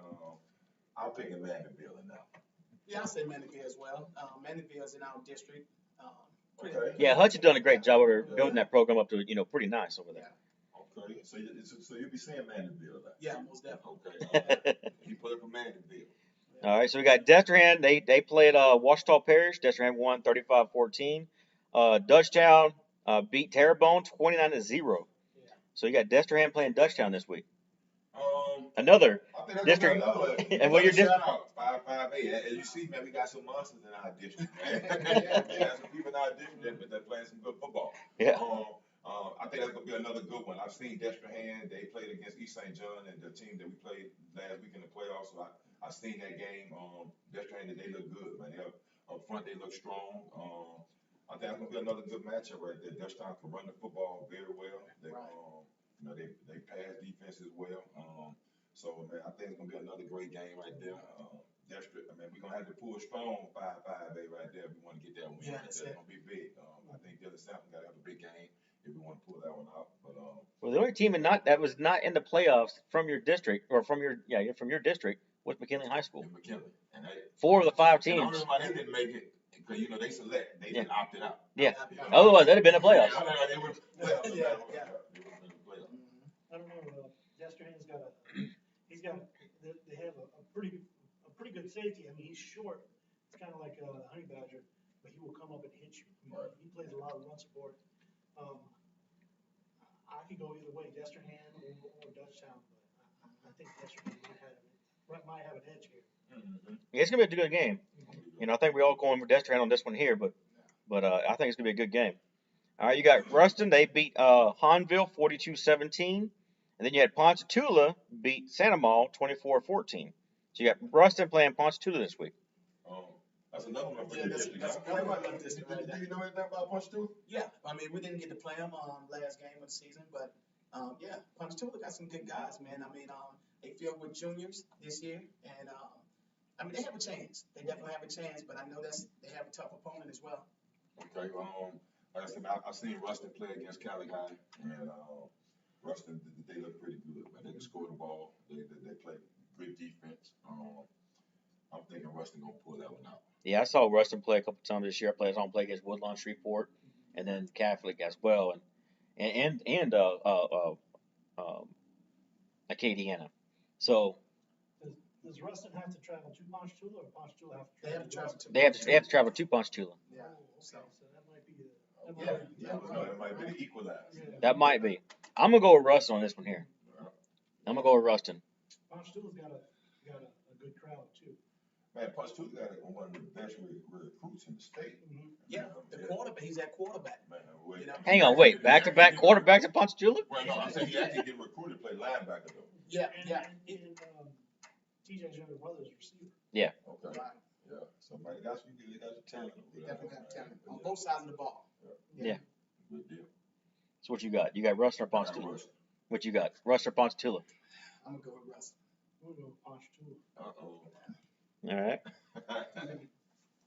I'm picking Mandeville now. Yeah, I'll say Mandeville as well. Mandeville's in our district. Yeah, Hutch has done a great job over building that program up to pretty nice over there. Okay, so you'll be saying Mandeville. Yeah, most definitely. Okay. You put it for Mandeville. All right, so we got Destrehan. They played Washita Parish. Destrehan won 35-14. Dutchtown beat Terrebonne 29-0. So you got Destrehan playing Dutchtown this week. Another district. And what your district? 5A. As you see, man, we got some monsters in our district, man. We got some people in our district that playing some good football. Yeah. I think that's gonna be another good one. I've seen Destrehan. They played against East St. John, and the team that we played last week in the playoffs. So I've seen that game. Destrehan, they look good, man. Up front, they look strong. I think that's gonna be another good matchup right there. Dutchtown can run the football very well. They pass defense as well. So man, I think it's gonna be another great game right there. We're gonna have to pull strong 5A right there if we want to get that win. That's gonna be big. I think Dylan Sampson gotta have a big game, if we want to pull that one out. But Well, the only team that was not in the playoffs from your district or from your district was McKinley High School. in McKinley, and 4 of the 5 and the teams. only reason why they didn't make it because they select, they didn't opt it out. Yeah. You know? Otherwise, they'd have been in the playoffs. Yeah, they would have been in the Yeah, playoffs. yeah. They would have been in the playoffs. I don't know, Destrehan's got they have a pretty good safety. I mean, he's short. It's kind of like a honey badger, but he will come up and hit you. I mean, Right. he plays a lot of run support. I could go either way, Destrehan or Dutchtown, but I think Destrehan might have an edge here. Mm-hmm. Yeah, it's gonna be a good game. I think we all going with Destrehan on this one here, but I think it's gonna be a good game. All right, you got Ruston. They beat Hahnville 42-17, and then you had Ponchatoula beat Santa Maula 24-14. So you got Ruston playing Ponchatoula this week. That's another one for Yeah, your that's district. another one for my district right Do there. you know anything about Ponchatoula? Yeah, I mean, we didn't get to play them last game of the season, but yeah, Ponchatoula got some good guys, man. I mean, they filled with juniors this year, and I mean, they have a chance. They definitely have a chance, but I know they have a tough opponent as well. Okay, like I said, I've seen Ruston play against Cali High, and Ruston, they look pretty good. They can score the ball. They play good defense. I'm thinking Ruston gonna pull that one out. Yeah, I saw Ruston play a couple times this year. I played his home play against Woodlawn Shreveport, and then Catholic as well, and Acadiana. So Does Ruston have to travel to Ponchatoula, or Ponchatoula have to They have to travel to. they have to travel to Ponchatoula. Yeah. So that might be That might be the equalizer. That might be. I'm gonna go with Ruston on this one here. I'm gonna go with Ruston. Ponchatoula's got a good crowd too. Man, Ponchatoula got one of the best recruits in the state. Yeah, the quarterback. He's at quarterback. Man, wait. You know? Hang on, wait. Back-to-back quarterbacks at Ponchatoula? Well, no, I'm saying he actually get recruited to play linebacker though. Yeah, yeah. And TJ's younger brother's receiver. Yeah. Okay. Right. Yeah. Somebody got you got your talent. They definitely have talent on both sides of the ball. Yeah. Good deal. So what you got? You got Ruston or Ponchatoula? What you got? Ruston or Ponchatoula? I'm gonna go with Russ. We'll go with Ponchatoula. All right.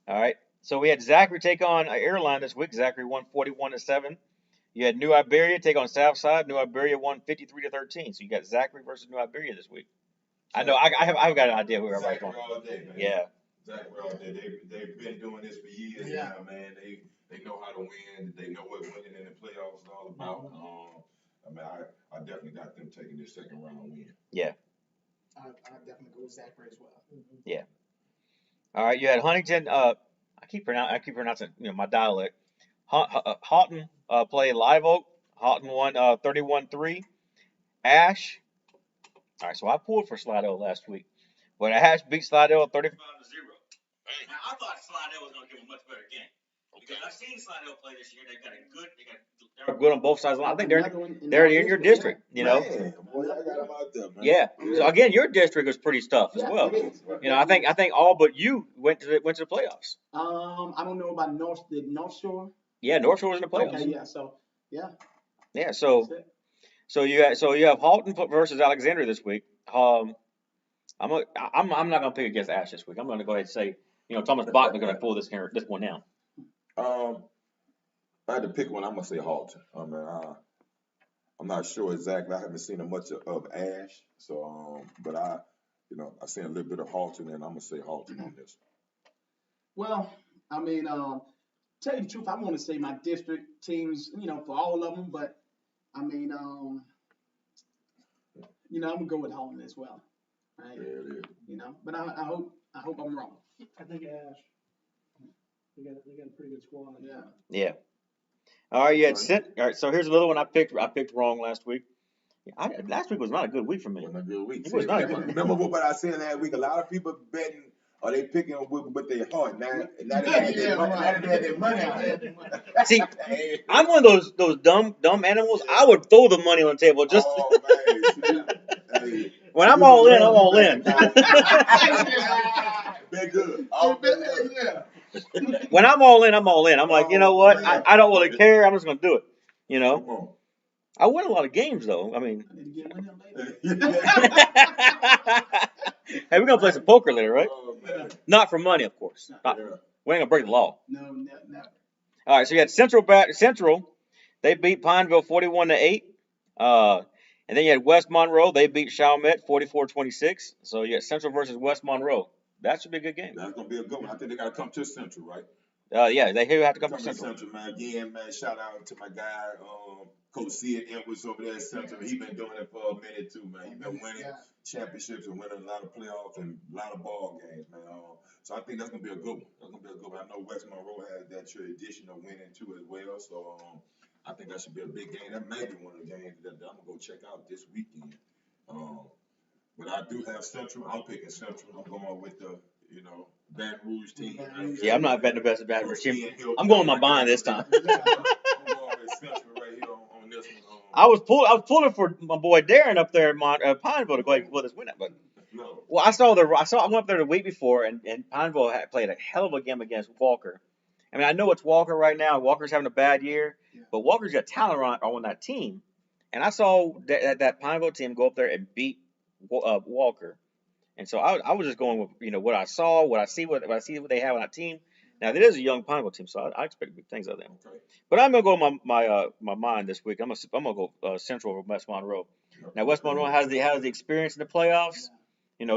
All right. So we had Zachary take on Airline this week. Zachary won 41-7. You had New Iberia take on Southside. New Iberia won 53-13. So you got Zachary versus New Iberia this week. I know. I've got an idea who everybody's going. all day, man. Yeah. Zachary all day. They've been doing this for years Yeah. now, man. They know how to win. They know what winning in the playoffs is all about. I mean, I definitely got them taking this second round win. Yeah. I definitely go with Zachary as well. Yeah. All right. You had Huntington. I keep pronouncing my dialect. Houghton played Live Oak. Houghton won 31-3. Ash. All right. So I pulled for Slidell last week, but Ash beat Slidell 35-0. Now I thought Slidell was going to give a much better game. Because I've seen Slidell play this year. They're good on both sides of the line. I think they're in your district, Man, boy, I got them out there, man. Yeah. So again, your district was pretty tough as well. I think all but you went to the playoffs. I don't know about North Shore. Yeah, North Shore was in the playoffs. Okay, yeah. So yeah. Yeah. So you have Halton versus Alexandria this week. I'm not gonna pick against Ash this week. I'm gonna go ahead and say Thomas Bachman's gonna pull this one down. If I had to pick one, I'm gonna say Halton. I mean, I'm not sure exactly. I haven't seen much of Ash, so but I've seen a little bit of Halton, and I'm gonna say Halton on this. Well, I mean, tell you the truth, I want to say my district teams, for all of them, but I mean, I'm gonna go with Holland as well, right? Yeah, it is. But I hope I'm wrong. I think Ash. They got a pretty good squad. Yeah. Yeah. All right, all right. So here's another one I picked wrong last week. Last week was not a good week for me. It wasn't a good week. It was not a good week. Remember what I said last week? A lot of people betting, or they picking with their heart. Now they had their money out there. See, I'm one of those dumb animals. I would throw the money on the table just. Oh, man. Hey. When I'm all in, I'm all in. Been good. Yeah. When I'm all in, I'm all in. I'm like, you know what? I don't really care. I'm just gonna do it. Come on. I win a lot of games though. I mean, I need to get with him later. hey, we're gonna play some poker later, right? Oh, man. Not for money, of course. Yeah. We ain't gonna break the law. No, never. All right, so you had Central They beat Pineville 41-8. And then you had West Monroe. They beat Chalmette 44-26. So you got Central versus West Monroe. That should be a good game. That's gonna be a good one. I think they gotta come to Central, right? Yeah, they have to come to Coming to Central. Central, man. Again, man, shout out to my guy, Coach Sid Edwards over there at Central. He been doing it for a minute too, man. He been winning championships and winning a lot of playoffs and a lot of ball games, man. So I think that's gonna be a good one. That's gonna be a good one. I know West Monroe has that tradition of winning too as well. So I think that should be a big game. That may be one of the games that I'm gonna go check out this weekend. But I do have Central. I'm picking Central. I'm going with the, Baton Rouge team. Yeah, I'm not betting the best of Baton Rouge team. I'm going with my mind this time. I'm going with Central right here on this one. I was pulling for my boy Darren up there at Pineville to go ahead and pull this win out, but No. well, I went up there the week before, and Pineville had played a hell of a game against Walker. I mean, I know it's Walker right now. Walker's having a bad year, but Walker's got talent on that team, and I saw that Pineville team go up there and beat Walker, and so I was just going with what I saw, what I see what they have on that team. Now, it is a young Pineville team, so I expect big things out of them. Okay. But I'm gonna go with my mind this week. I'm gonna go Central over West Monroe. Now, West Monroe has the experience in the playoffs,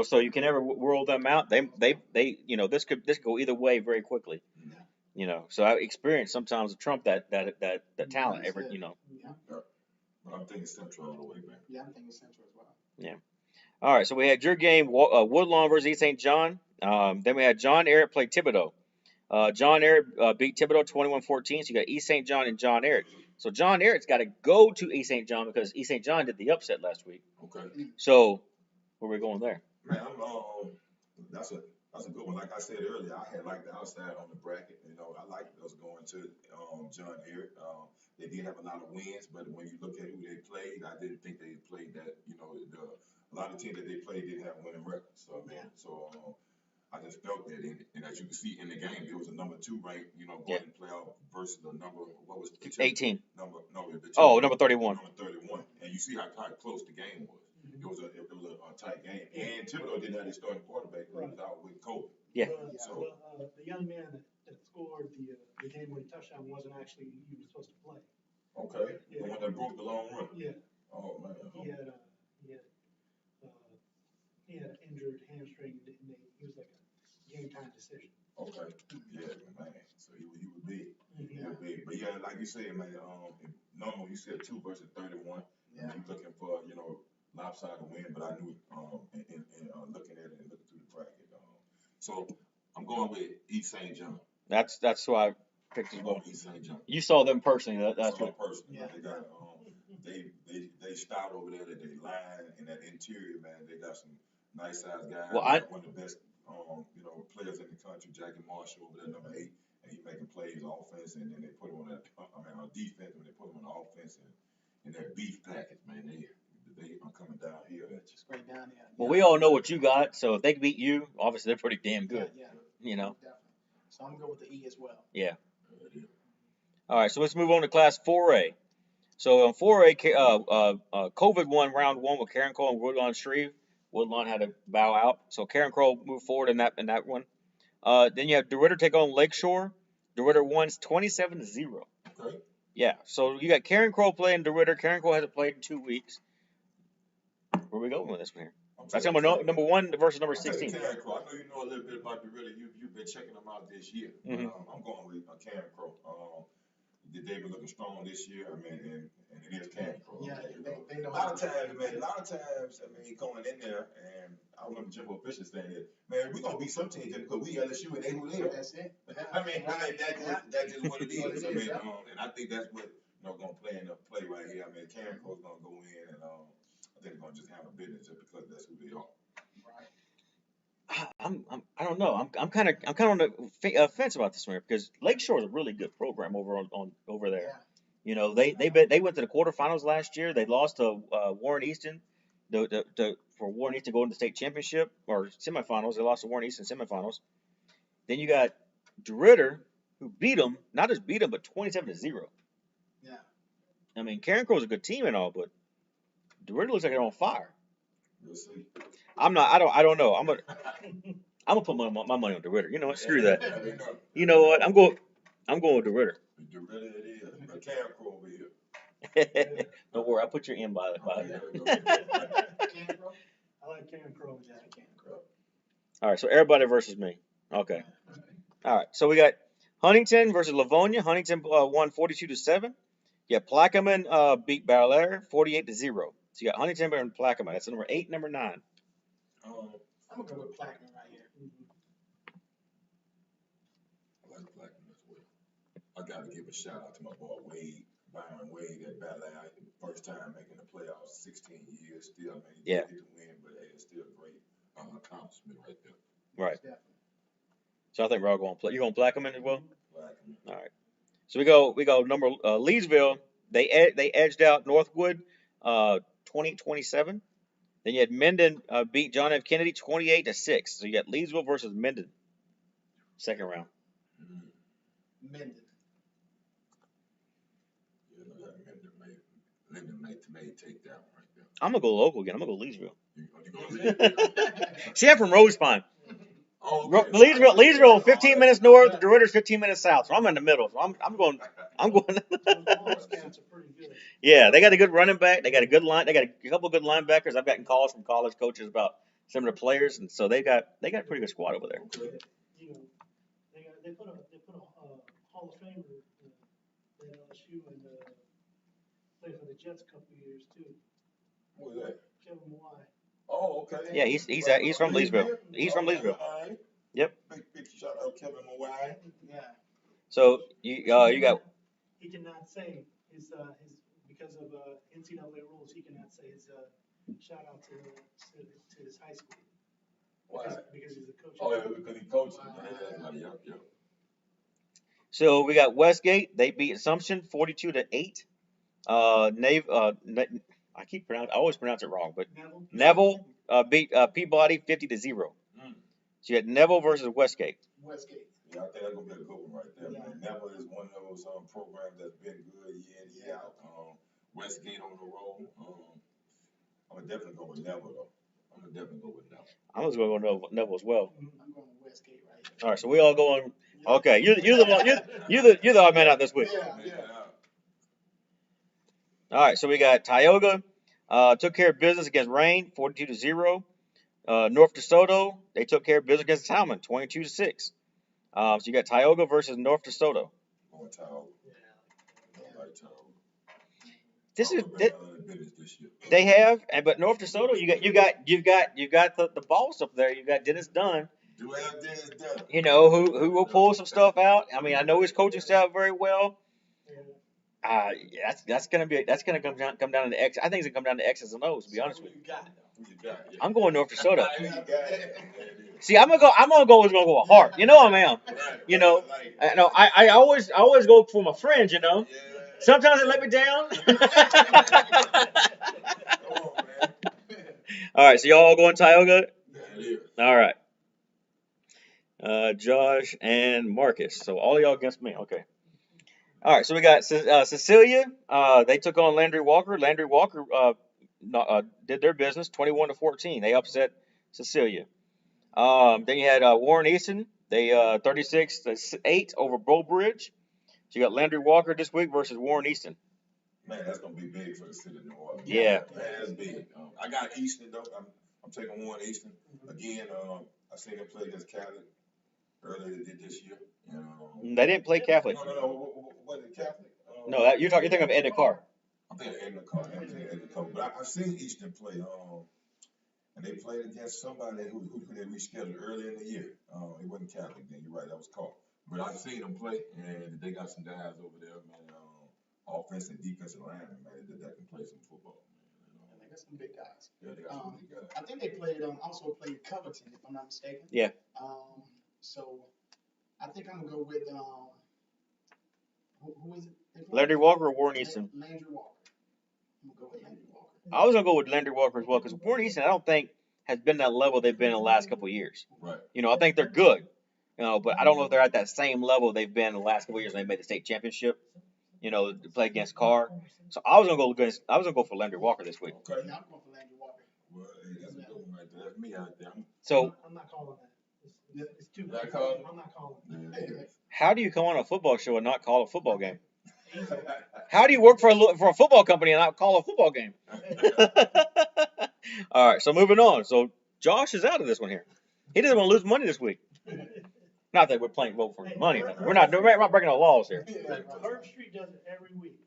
so you can never rule them out. They this could go either way very quickly. So I experience sometimes trump that talent every. But I'm thinking Central all the way, man. Yeah, I'm thinking Central as well. Yeah. All right, so we had your game, Woodlawn versus East St. John. Then we had John Ehret play Thibodaux. John Ehret beat Thibodaux 21-14, so you got East St. John and John Ehret. So John Ehret's got to go to East St. John because East St. John did the upset last week. Okay. So where are we going there? Man, that's a good one. Like I said earlier, I had like the outside on the bracket. I like us going to John Ehret. They did have a lot of wins, but when you look at who they played, I didn't think they played that. A lot of teams that they played didn't have winning records. So I just felt that in it. And as you can see in the game, there was a number 2 ranked, going to playoff versus the number, what was it? 18. Number 31. Number 31. And you see how close the game was. It was a tight game. And Thibodaux didn't have his starting quarterback because he was out with COVID. Yeah. So the young man that scored the game-winning touchdown wasn't actually he was supposed to play. Okay. Yeah. The one that broke the long run. Yeah. Oh, man. He had an injured hamstring, and he was like a game-time decision. Okay. Yeah, man. So he was big. He was big. But yeah, like you said, man, normal you said 2 versus 31. Yeah. You're looking for, lopsided win, but I knew in looking at it and looking through the bracket. So I'm going with East St. John. That's why I picked as well. East St. John. You saw them personally. That's what. Personally. Yeah. They got they stout over there that they line in that interior, man. They got some nice sized guys. Well, one of the best players in the country, Jackie Marshall over there, number 8, and he making plays offense, and then they put him on on defense, and they put him on the offense and that beef package, man. They are coming down here. That's just Straight down here. Well, we all know what you got, so if they can beat you, obviously they're pretty damn good. Yeah. Definitely. So I'm going to go with the E as well. Yeah. All right, so let's move on to Class 4A. So on 4A, COVID won round 1 with Karen Cole and Woodlawn Shreve. Woodlawn had to bow out, so Karen Cole moved forward in that one. Then you have DeRidder take on Lakeshore. DeRidder won 27-0. Okay. Yeah, so you got Karen Crow playing DeRidder. Karen Crow hasn't played in 2 weeks. Where are we going with this one here? That's number 1 versus number 16. Karen Crow. I know you know a little bit about DeRidder. You've been checking them out this year. Mm-hmm. I'm going with Karen Crow. They've been looking strong this year. I mean, and it is Karen Crow. Yeah, they know a lot of times, going in there, and I remember Jimbo Fisher saying that, man, we're going to beat some teams because we LSU and they who they are. That's it. I mean, that's just what it is. I mean, and I think that's what going to play in the play right here. I mean, Karen Crow's going to go in, and I think they're going to just handle business just because that's who they are. I don't know. I'm kind of on the fence about this one because Lakeshore is a really good program over there. Yeah. They went to the quarterfinals last year. They lost to Warren Easton for Warren Easton going to the state championship or semifinals. They lost to Warren Easton semifinals. Then you got DeRidder who beat them, not just beat them, but 27-0. Yeah. I mean, Karen Crow's a good team and all, but DeRidder looks like they're on fire. We'll see. I don't know. I'm gonna put my money on DeRidder. You know what? Screw that. You know what? I'm going with DeRidder. DeRidder it is. Karen Crow over here. Don't worry, I'll put your in by it. I like Karen Crow. Yeah, Karen Crow. All right, so everybody versus me. Okay. All right, so we got Huntington versus Livonia. Huntington won 42-7. Yeah, Plaquemine beat Bel-Air 48-0. So you got Huntington and Plaquemine. That's number 8, number 9. I'm gonna go with Plaquemine right here. I like Plaquemine as well. I got to give a shout out to my boy Byron Wade at Bel-Air. First time making the playoffs, 16 years, still made it to win, but it's still a great accomplishment right there. Right. Definitely. So I think we're all going. You going Plaquemine as well? Plaquemine. All right. So we go number Leesville. They edged out Northwood 20-27. Then you had Minden beat John F. Kennedy 28-6. So you got Leesville versus Minden. Second round. Minden. Yeah, Minden may take that one right there. I'm gonna go local again. I'm gonna go Leesville. You go Leesville? See, I'm from Rosepine. Oh, okay. Leesville, 15 minutes north. The Ritter's 15 minutes south. So I'm in the middle. So I'm going. Yeah, they got a good running back. They got a good line. They got a couple of good linebackers. I've gotten calls from college coaches about some of the players, and so they got a pretty good squad over there. You know, they put a Hall of Famer at LSU and played for the Jets a couple of years too. Who is that? Kevin Mawai. Oh, okay. Yeah, he's from Leesville. He's from Leesville. All right. Yep. Big shout out Kevin Mawai. Yeah. So you got. He cannot say his because of NCAA rules. He cannot say his shout out to his high school. Why? Because he's a coach. Oh, yeah, because he coached. Yep. So we got Westgate. They beat Assumption 42-8. I always pronounce it wrong, but Neville beat Peabody 50-0. So you had Neville versus Westgate. Westgate. Yeah, I think that's gonna be a good one right there. Man. Neville is one of those programs that's been good year in, year out. Westgate on the roll. I'm gonna definitely go with Neville though. I'm just gonna go Neville as well. I'm going with Westgate right here. All right, so we all going. Okay, you're the odd man out this week. Yeah. All right, so we got Tioga took care of business against Rain 42-0. North DeSoto, they took care of business against Talman 22-6. So you got Tioga versus North DeSoto. Going Tioga. I like Tioga. They have, but North DeSoto, you've got the boss up there. You've got Dennis Dunn. Do have Dennis Dunn. You know who will pull some stuff out. I mean, I know his coaching staff very well. That's gonna come down to the X. I think it's gonna come down to X's and O's. To be honest with you, I'm going North DeSoto. See, I'm gonna go with heart. You know I am. You know, I always go for my friends. You know, sometimes they let me down. All right, so y'all all going Tioga? All right. Josh and Marcus. So all y'all against me. Okay. All right, so we got Cecilia. They took on Landry Walker. Landry Walker did their business, 21-14. They upset Cecilia. Then you had Warren Easton. They 36-8 over Bull Bridge. So you got Landry Walker this week versus Warren Easton. Man, that's gonna be big for the city of New Orleans. Yeah. Man, that's big. I got Easton though. I'm taking Warren Easton again. I seen them play against Catholic earlier this year. They didn't play Catholic. No. Was it Catholic? No, you're thinking of Ed Carr. I'm thinking Ed Carr. But I've seen Easton play. And they played against somebody who they rescheduled earlier in the year. It wasn't Catholic then. You're right. That was Carr. But I've seen them play, and they got some guys over there, man. Offense and defensive linemen, man, that can play some football. I think that's some big guys. Yeah, they got some big guys. I think they also played Covington, if I'm not mistaken. Yeah. So I think I'm gonna go with who is it? Landry Walker or Warren Easton? Landry Walker. I'm gonna go with Landry Walker. I was gonna go with Landry Walker as well because Warren Easton, I don't think has been that level they've been in the last couple of years. Right. I think they're good. But I don't know if they're at that same level they've been in the last couple of years when they made the state championship. To play against Carr. So I was gonna go for Landry Walker this week. Okay. Yeah, I'm going for Landry Walker. Well, hey, that's a good one right there. That's me out there. So I'm not calling that. It's too Not big. calling? I'm not calling Yeah. that. how do you come on a football show and not call a football game? How do you work for a football company and not call a football game? All right, so moving on. So Josh is out of this one here. He doesn't want to lose money this week. Not that we're playing vote for money. We're not breaking no laws here. Herb Street does it every week.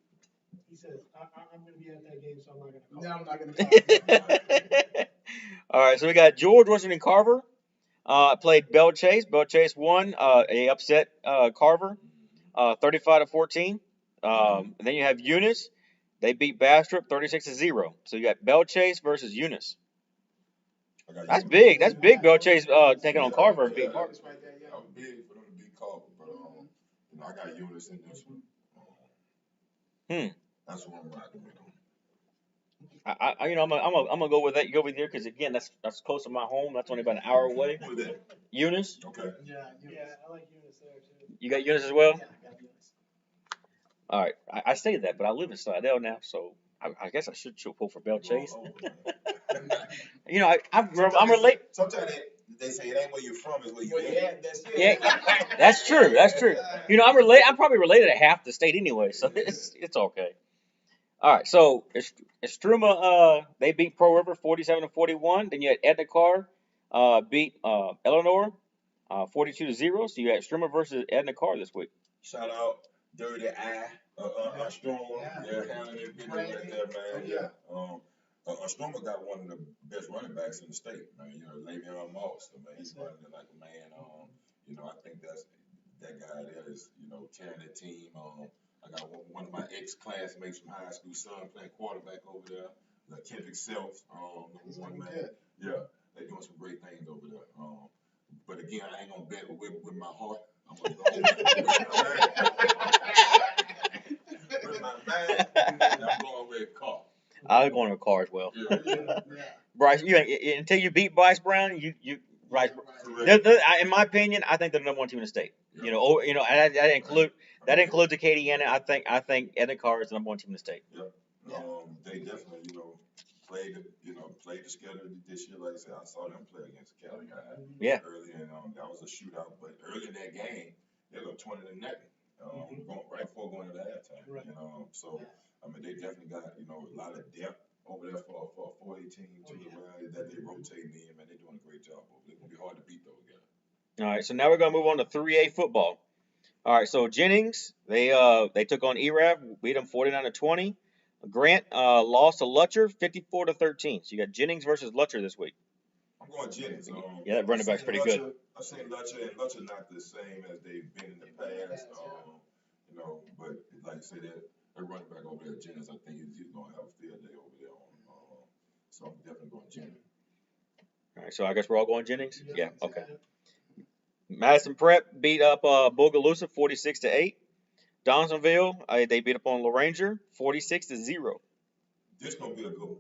He says, I'm going to be at that game, so I'm not going to call. No, I'm not going to call. All right, so we got George Washington Carver. Played Bell Chase. Bell Chase won. A upset Carver, 35-14. And then you have Eunice. They beat Bastrop 36-0. So you got Bell Chase versus Eunice. That's big. That's big. Bell Chase taking on Carver and beat Carver. That was big for them to beat Carver, but you know, I got Eunice in this one. That's what I'm rocking with them. I'm gonna go with that. You go with there because again, that's close to my home. That's only about an hour away. Who is that? Eunice. Okay. Yeah, I like Eunice there too. You got Eunice as well. Yeah, I got Eunice. All right. I say that, but I live in Slidell now, so I guess I should pull for Bell Chase. You know, I'm related. Sometimes they say it ain't where you're from, it's where you're at. That's it. Yeah, that's true. That's true. You know, I'm probably related to half the state anyway, so it's okay. All right, so Estruma, they beat Pearl River 47-41. Then you had Edna Carr beat Eleanor 42-0. So you had Estruma versus Edna Carr this week. Shout out Dirty Eye, Stroma. Yeah, handling their business right there, man. Yeah. Stroma got one of the best running backs in the state, man. You know, Le'Veon Moss, man. He's running it like a man. You know, I think that guy there is, you know, tearing that team. I got one of my ex-classmates from high school, son, playing quarterback over there. Kendrick Self, one man. Yeah, they're doing some great things over there. But again, I ain't gonna bet with my heart. I'm gonna go with my mind. I'm going with Carr. I'm going with Carr as well. Yeah. Bryce, until you beat Bryce Brown, Bryce. In my opinion, I think they're the number one team in the state. Yeah. You know, and that includes Acadiana. I think Edna Carr is the number one team in the state. Yeah. They definitely, you know, played together this year. Like I said, I saw them play against Cali High. Yeah. Early, and that was a shootout. But early in that game, they were 20-0. Right before going into halftime. Right. So I mean, they definitely got, you know, a lot of depth over there for a 4A team too, that they rotate in, man. They're doing a great job over there. It's gonna be hard to beat those guys. All right, so now we're gonna move on to 3A football. All right, so Jennings, they took on ERAV, beat them 49-20. Grant lost to Lutcher 54-13. So you got Jennings versus Lutcher this week. I'm going Jennings. Yeah, that running back's pretty good. I've seen Lutcher, and Lutcher not the same as they've been in the past. You know, but like I said, that running back over there, Jennings, I think he's gonna have a field day over there. So I'm definitely going Jennings. All right, so I guess we're all going Jennings. Yeah. Okay. Madison Prep beat up Bogalusa 46-8. Donaldsonville, they beat up on LaRanger 46-0. This gonna be a good one.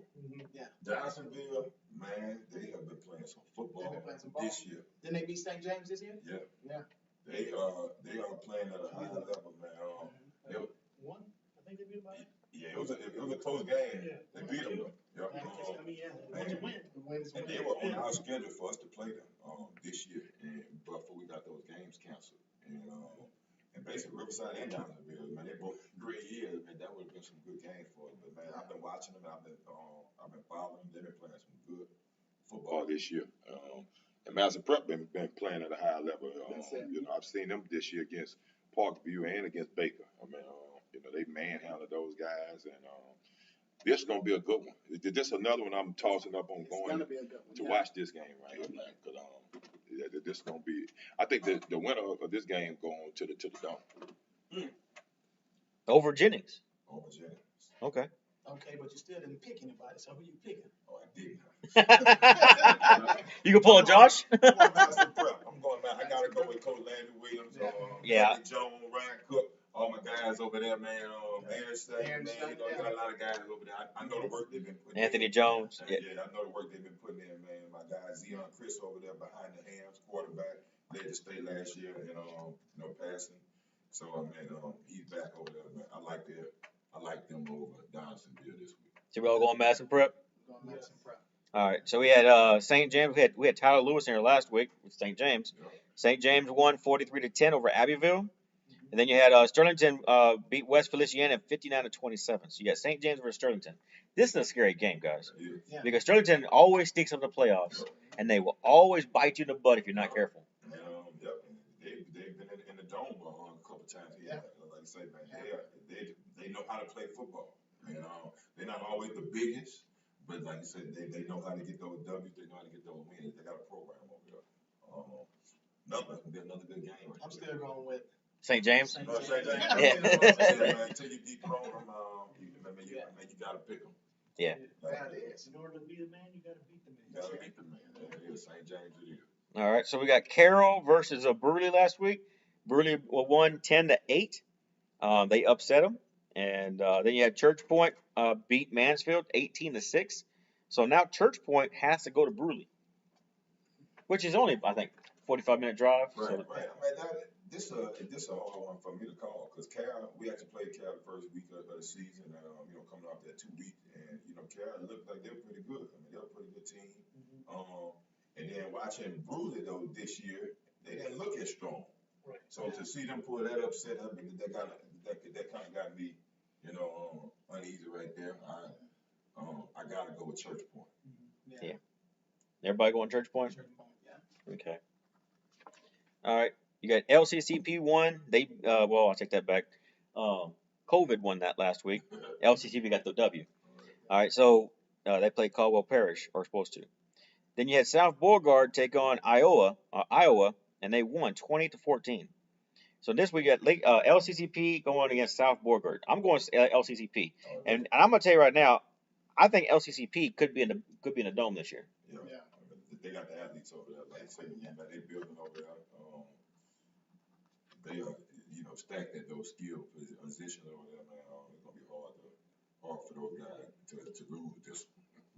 Yeah. Donaldsonville, man, they have been playing some football this year. Didn't they beat St. James this year? Yeah. Yeah. They are playing at a high level, man. One, I think they beat by. Yeah, it was a close game. Yeah. They beat them though. Yep. And they were on our schedule for us to play them this year, but before we got those games canceled. And basically Riverside and Donaldsonville, man, they both great years, man. That would have been some good games for us. But man, I've been watching them. I've been following them. They've been playing some good football this year. And Madison Prep been playing at a high level. You know, I've seen them this year against Parkview and against Baker. I mean, you know, they manhandled those guys, and this is gonna be a good one. This is another one I'm tossing up on going to watch this game right here, man. Because this is gonna be. I think the winner of this game going to the dome. Over Jennings. Over Jennings. Okay. Okay, but you still didn't pick anybody. So who you picking? Oh, I didn't. You can pull a Josh. I'm going Madison Prep. I gotta go with Coach Landry Williams. Yeah. Jones, Ryan Cook. All my guys over there, man. Aaron State, man. You know, got a lot of guys over there. I know the work they've been putting Anthony in. Jones. Yeah, I know the work they've been putting in, man. My guy Zion Chris over there behind the hams, quarterback, led the state last year, passing. So he's back over there, man. I like them over Donaldsonville this week. So we all going Madison Prep. Madison Prep. All right. So we had St. James. We had Tyler Lewis in here last week with St. James. Yeah. St. James won 43-10 over Abbeville. And then you had Sterlington beat West Feliciana 59-27. So you got St. James versus Sterlington. This is a scary game, guys, Yeah. because Sterlington always sneaks up the playoffs, and they will always bite you in the butt if you're not careful. Yep. They've been in the dome a couple times here. Like I say, man, they know how to play football. You know, they're not always the biggest, but like you said, they know how to get those W's. They know how to get those wins. They got a program over there. Another good game. Right I'm still going with St. James? St. No, St. James. Yeah. Man, until you deep on them, you gotta pick them. Yeah. that is. In order to be the man, you gotta beat the man. You gotta beat the man. It is St. James. It is. All right, so we got Carroll versus Burley last week. Burley won 10-8. They upset them. And then you had Church Point beat Mansfield 18-6. So now Church Point has to go to Burley, which is only, I think, 45-minute drive. Right. So, I mean, this a hard one for me to call because Cal, we actually played Cal the first week of the season. Coming off that 2 weeks, and Cal looked like they were pretty good. I mean, they were a pretty good team. And then watching Burley though this year, they didn't look as strong. Right. So to see them pull that upset, I mean, that kind of got me, uneasy right there. I gotta go with Church Point. Yeah. Everybody going Church Point? Yeah. Okay. All right. You got LCCP won. They I'll take that back. COVID won that last week. LCCP got the W. All right. So they played Caldwell Parish, or supposed to. Then you had South Beauregard take on Iowa, and they won 20-14. So this we got LCCP going against South Beauregard. I'm going LCCP, and I'm gonna tell you right now, I think LCCP could be in the dome this year. Yeah. They got the athletes over there, like I said, they building over there. They are, stacked at those skill positions over there, man. It's gonna be hard for those guys to lose this.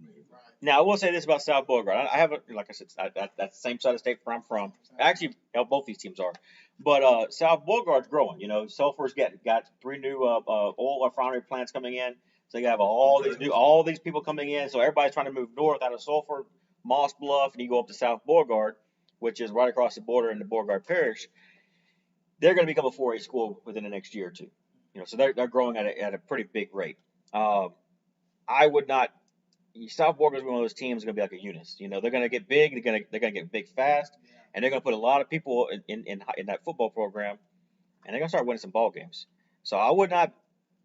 Right. Now I will say this about South Beauregard. I haven't, like I said, that's the same side of the state where I'm from. Actually, both these teams are. But South Beauregard's growing. Sulphur's got 3 new oil refinery plants coming in. So they have all these people coming in. So everybody's trying to move north out of Sulphur, Moss Bluff, and you go up to South Beauregard, which is right across the border in the Beauregard Parish. They're going to become a 4A school within the next year or two. So they're growing at a pretty big rate. I would not. South Beauregard is one of those teams going to be like a Eunice. They're going to get big. They're going to get big fast, and they're going to put a lot of people in that football program, and they're going to start winning some ball games. So I would not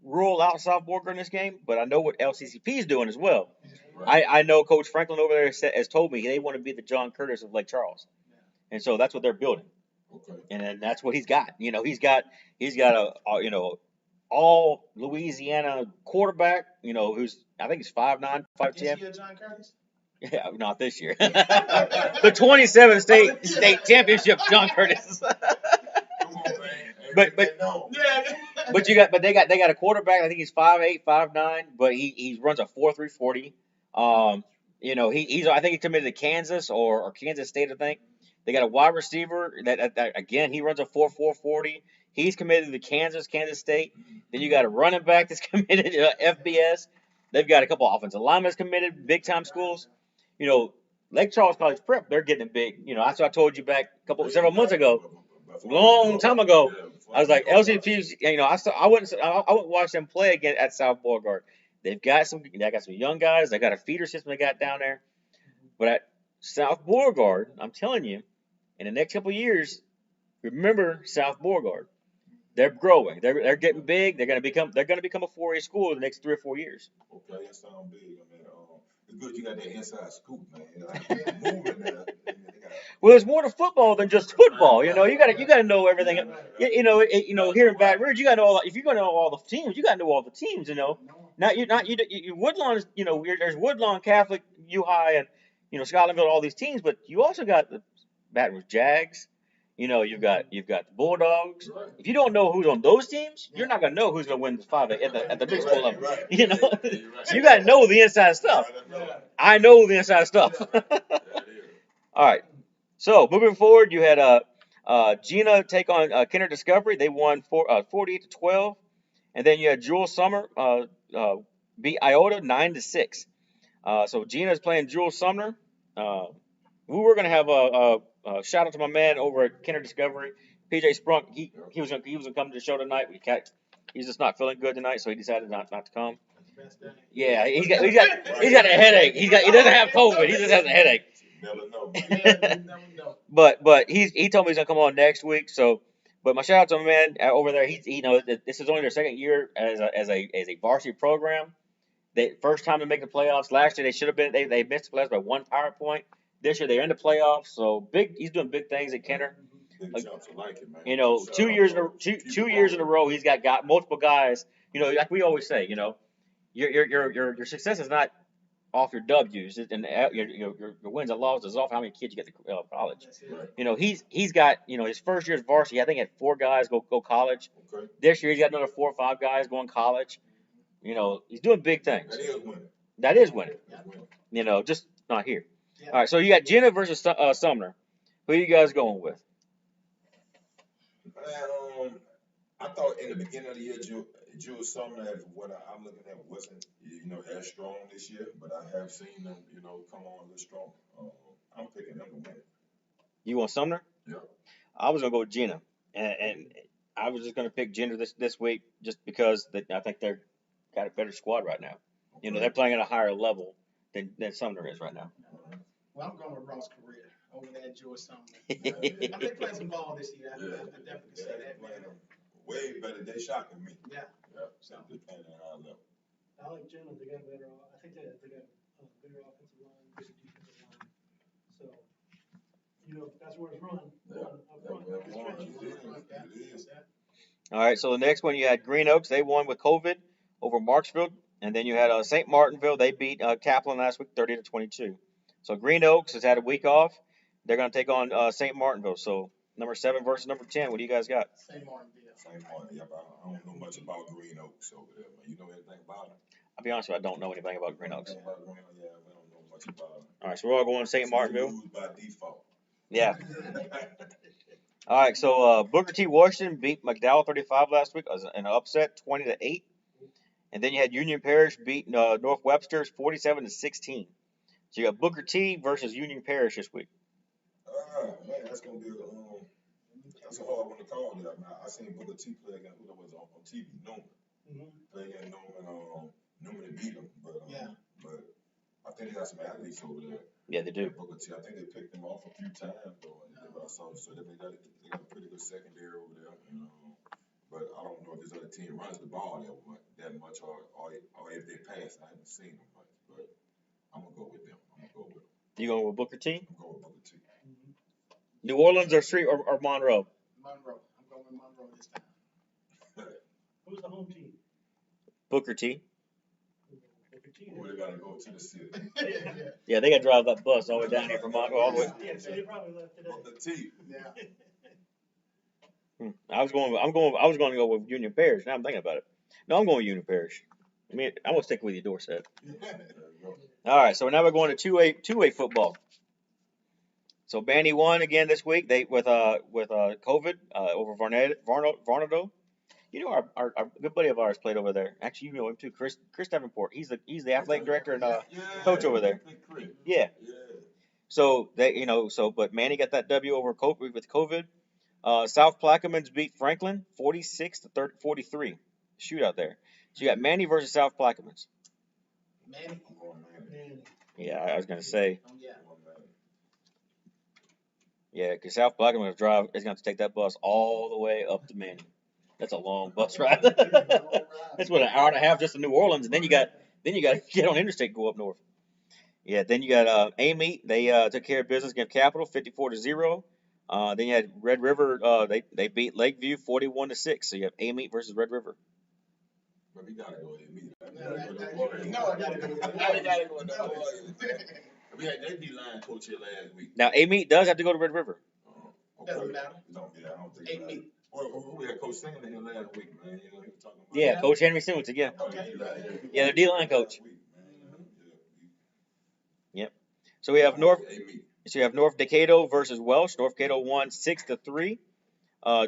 rule out South Beauregard in this game, but I know what LCCP is doing as well. Right. I know Coach Franklin over there has told me they want to be the John Curtis of Lake Charles, and so that's what they're building. Okay. And that's what he's got. He's got a all Louisiana quarterback. Who's I think he's 5'9", 5'10". Is he a John Curtis? Yeah, not this year. The 27th state championship, John Curtis. but they got a quarterback. I think he's 5'8", 5'9", but he runs a 4.3 40. He's I think he committed to Kansas or Kansas State, I think. They got a wide receiver that again he runs a 4.4 40. He's committed to Kansas State. Then you got a running back that's committed to FBS. They've got a couple of offensive linemen committed, big time schools. Lake Charles College Prep, they're getting big. That's what I told you back several months ago, long time ago. I was like LCP's. I wouldn't watch them play again at South Beauregard. They got some young guys. They got a feeder system they got down there. But at South Beauregard, I'm telling you, in the next couple of years, remember South Beauregard. They're growing. They're getting big. They're going to become a 4A school in the next 3 or 4 years. Okay, that sounds big. I mean, it's good you got that inside scoop, man. Well, there's more to football than just football. You got to know everything. Here in Baton Rouge, you got to know if you're going to know all the teams, you got to know all the teams. Woodlawn. There's Woodlawn, Catholic, U-High, and Scotlandville, all these teams, but you also got the Baton Rouge Jags. You've got the Bulldogs. Right. If you don't know who's on those teams, you're not gonna know who's gonna win the 5A at the big school level. So you gotta know the inside stuff. I know the inside stuff. All right. So moving forward, you had Gina take on Kinder Discovery. They won 48-12, and then you had Jules Sumner beat Iota 9-6. So Gina's playing Jules Sumner. We were gonna have a shout out to my man over at Kinder Discovery. PJ Sprunk, he was gonna come to the show tonight. He's just not feeling good tonight, so he decided not to come. Yeah, he's got a headache. He doesn't have COVID. He just has a headache. Never know. But he told me he's gonna come on next week. So, but my shout out to him, man, over there. This is only their second year as a varsity program. First time to make the playoffs. Last year they should have been. They missed the playoffs by 1 power point. This year they're in the playoffs. So he's doing big things at Kenner. Big jumps, I like it, man. 2 years in a row, he's got multiple guys. Like we always say, your success is not off your W's and your wins and losses is off how many kids you get to college. Right. He's got his first year's varsity. I think he had 4 guys go college. Okay. This year he's got another 4 or 5 guys going college. He's doing big things. That is winning. That is winning. Just not here. Yeah. All right, so you got Jenna versus Sumner. Who are you guys going with? I thought in the beginning of the year, Jules Sumner, what I'm looking at, wasn't as strong this year, but I have seen them, come on a little strong. I'm picking them to win. You want Sumner? Yeah. I was gonna go with Jenna, and I was just gonna pick Jenna this week just because I think they're got a better squad right now. Okay. They're playing at a higher level than Sumner is right now. Well, I'm going with Ross Career over there at George Sumner. They playing some ball this year. I definitely say that, man. Way better. They shocking me. Yeah. So they're playing at a high level. I like Jenna. They got better. I think they got a better offensive line, better defensive line. So, that's where it's run. It is. All right, so the next one you had Green Oaks. They won with COVID over Marksville, and then you had St. Martinville. They beat Kaplan last week 30-22. So Green Oaks has had a week off. They're going to take on St. Martinville. So number 7 versus number 10. What do you guys got? St. Martinville. I don't know much about Green Oaks over there, man. You know anything about them? I'll be honest with you, I don't know anything about Green Oaks. Yeah, we don't know much about them. All right, so we're all going St. Martinville. Lose by default. Yeah. All right, so Booker T. Washington beat McDowell 35 last week in an upset, 20-8. And then you had Union Parish beat North Webster's 47-16. So you got Booker T. versus Union Parish this week. Man, that's gonna be that's a hard one to call there. I seen Booker T play against who was on TV, Newman. Play against Newman. Newman beat him, but I think they got some athletes over there. Yeah, they do. Booker T. I think they picked him off a few times though. So they got a pretty good secondary over there. But I don't know if this other team runs the ball that much or if they pass. I haven't seen them much, but I'm gonna go with them. You going with Booker T? I'm going with Booker T. New Orleans or Monroe? Monroe. I'm going with Monroe this time. Who's the home team? Booker T. We gotta go to the city. Yeah, they got to drive that bus all the way down here from Monroe all the way. Yeah, so they probably left today. Booker T. Yeah. I was going to go with Union Parish. Now I'm thinking about it. No, I'm going with Union Parish. I'm going to stick with you, Dorset. All right, so now we're going to 2A football. So Bandy won again this week. They with COVID over Varnado. Our good buddy of ours played over there. Actually, you know him too, Chris Davenport. He's the athletic director and coach over there. Yeah. So but Manny got that W over with COVID. South Plaquemines beat Franklin 46-43. Shootout there. So you got Manny versus South Plaquemines. Manny. Yeah, I was gonna say. Yeah. Yeah, because South Plaquemines is going to have to take that bus all the way up to Manny. That's a long bus ride. That's what, an hour and a half just to New Orleans, and then you got to get on interstate and go up north. Yeah, then you got Amy. They took care of business against Capital 54-0. Then you had Red River. They beat Lakeview 41-6. So you have Amy versus Red River. But we gotta go ahead and meet I gotta go. We had that D-line coach here last week. Now Amy does have to go to Red River. Okay. Doesn't matter. I don't think it matters. Well, we had Coach Singleton here last week, man. He was talking about Yeah, Coach Henry Singleton. Yeah. Okay. Yeah, their D-line coach. Yep. So we have North Decatur versus Welsh. North Decatur won 6-3.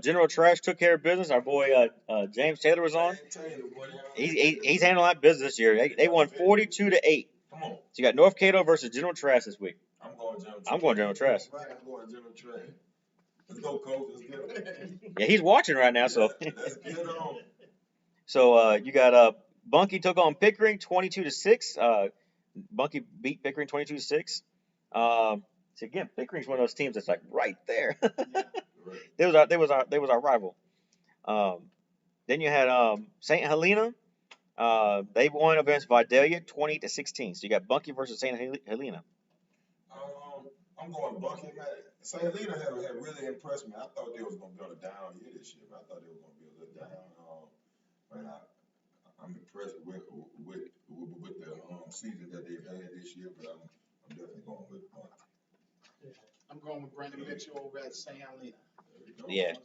General Trash took care of business. Our boy James Taylor was on. He's handling that business this year. They won 42-8. Come on. So you got North Cato versus General Trash this week. I'm going General Trash. I'm going General Trash. Right, I'm going General Trash. Let's go, coach. Let's get him. Yeah, he's watching right now, so. Let's get on. So you got Bunkie took on Pickering 22-6. Bunkie beat Pickering 22-6. So again, Pickering's one of those teams that's like right there. They was our rival. Then you had St. Helena. They won against Vidalia 20-16. So you got Bunkie versus St. Helena. I'm going Bunkie, man. St. Helena had really impressed me. I thought they was gonna be on a down year this year. I thought they were gonna be a little down. Man, I'm impressed with the season that they've had this year, but I'm definitely going with Bunkie. I'm going with Brandon Mitchell over at St. Helena. Yeah.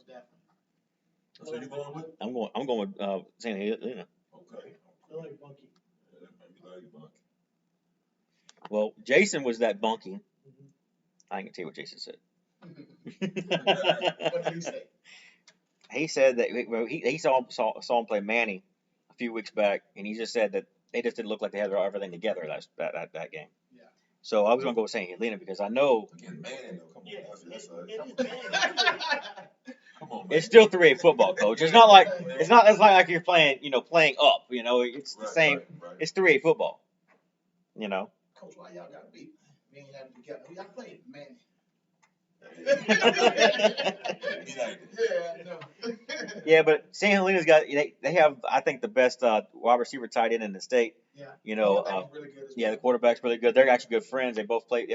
So you going with? I'm going with St. Helena. Okay. I like Bunkie. Yeah, maybe like Bunkie. Well, Jason was that Bunkie. Mhm. I ain't gonna tell you what Jason said. What did he say? He said that he saw him play Manny a few weeks back, and he just said that they just didn't look like they had everything together that game. Yeah. So I was gonna go with St. Helena because I know Again, man, though, come on. Yeah, That's it is bad. come on, man. it's still 3A football, coach. It's not like like you're playing up. It's the same. Right. It's 3A football. Coach, why y'all gotta beat? We ain't have it together. Y'all played, man. Be like that. Yeah, no. Yeah, but St. Helena's got they have I think the best wide receiver tight end in the state. Yeah. Really good as Yeah, the well. quarterback's really good. They're actually good friends. They both play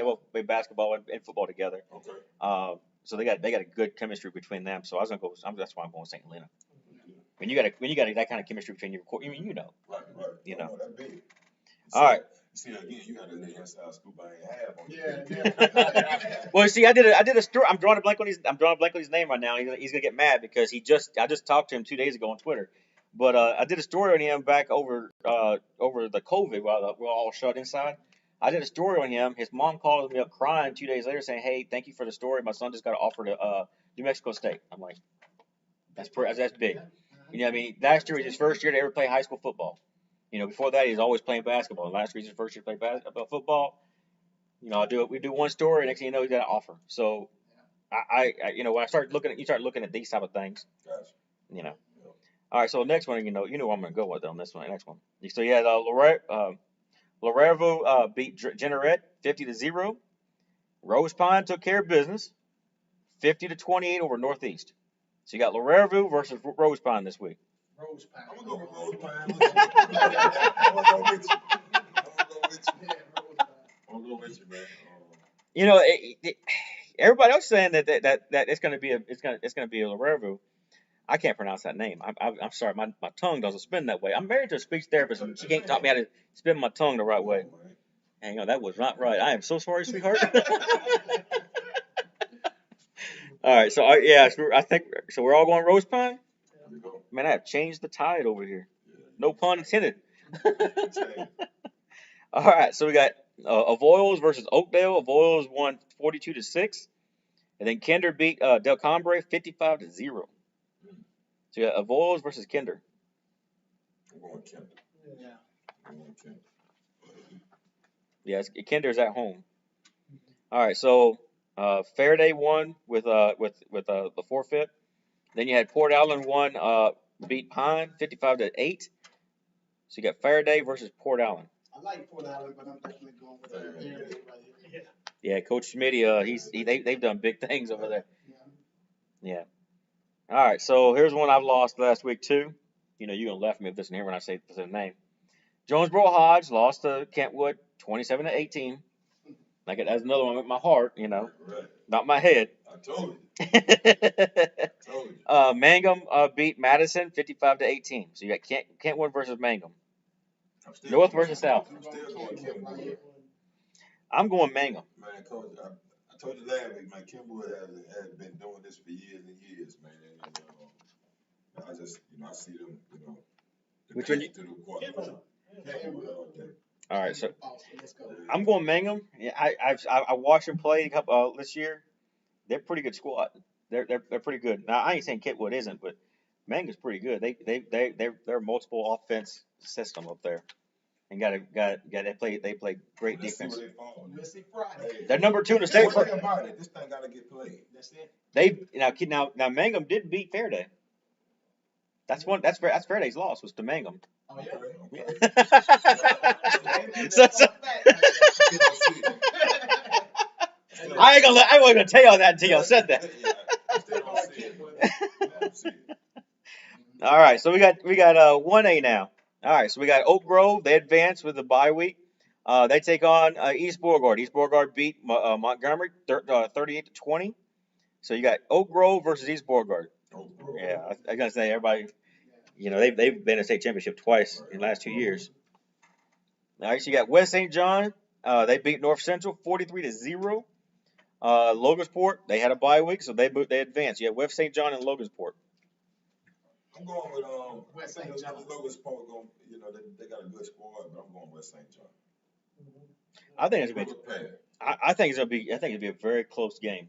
basketball and football together. Okay. So they got a good chemistry between them. So I was gonna go. That's why I'm going with St. Helena. When you got that kind of chemistry between your Right. Oh, that big. All right. See, again, you got a little inside scoop I ain't have on you. Yeah. Well, see, I did a story. I'm drawing a blank on his name right now. He's gonna get mad because I just talked to him 2 days ago on Twitter. But I did a story on him back over the COVID while we're all shut inside. I did a story on him. His mom called me up crying 2 days later saying, "Hey, thank you for the story. My son just got offered to New Mexico State." I'm like, that's big. I mean, last year was his first year to ever play high school football. Before that, he was always playing basketball. And last year, his first year to play football. We do one story, next thing you know, he got an offer. So, I when you start looking at these type of things, Gotcha. All right, so next one, where I'm gonna go with on this one. Next one. So you had Laredo beat Jeanerette 50-0. Rose Pine took care of business, 50-28 over Northeast. So you got Laredo versus Rose Pine this week. Rose Pine. I'm gonna go with Rose Pine. I'm gonna go with you. I'm gonna go with you, man. Everybody else saying that it's gonna be a Laredo. I can't pronounce that name. I'm sorry, my tongue doesn't spin that way. I'm married to a speech therapist, and she can't taught me how to spin my tongue the right way. And that was not right. I am so sorry, sweetheart. All right, so I think so. We're all going Rose Pine. Man, I have changed the tide over here. No pun intended. All right, so we got Avoyelles versus Oakdale. Avoyelles won 42-6, and then Kinder beat Del Cambre 55-0. So you got Avoyelles versus Kinder. I'm going Kinder. Yeah. I'm going Kinder. Yes, Kinder's at home. All right, so Faraday won with the forfeit. Then you had Port Allen beat Pine 55-8. So you got Faraday versus Port Allen. I like Port Allen, but I'm definitely going with Faraday right here. Yeah, Coach Smitty, they've done big things over there. Yeah. All right, so here's one I've lost last week too. You're gonna laugh at me with this in here when I say the name. Jonesboro Hodge lost to Kentwood 27-18. Like that's another one with my heart, Right. not my head. I told you. Mangum beat Madison 55-18. So you got Kentwood versus Mangum. North versus South. I'm still going Kentwood. I'm going Mangum. Man, Coach, I told you last week, man, Kentwood has been doing this for years and years, man. And, I just, I see them, Which one? Kentwood all day. All right, so Let's go. I'm going Mangum. Yeah, I watched them play a couple this year. They're a pretty good squad. They're pretty good. Now I ain't saying Kentwood isn't, but Mangum's pretty good. They're a multiple offense system up there. and they play great Let's see defense. where they fall. USC Friday. They're number 2 in the state. One thing about it, this thing got to get played. That's it. Now Mangum did beat Fairday. That's Fairday's loss was to Mangum. Oh, yeah. Okay. I wasn't gonna tell y'all that until y'all said that. All right, so we got 1A now. All right, so we got Oak Grove. They advance with the bye week. They take on East Boulevard. East Boulevard beat Montgomery 38-20. So you got Oak Grove versus East Boulevard. Yeah, I gotta say everybody, they've been in a state championship twice in the last 2 years. All right, so you got West St. John. They beat North Central 43-0. Logansport, they had a bye week, so they advanced. You have West St. John and Logansport. I'm going with West St. John. Logansport. They got a good squad, but I'm going West St. John. I think it'll be a very close game.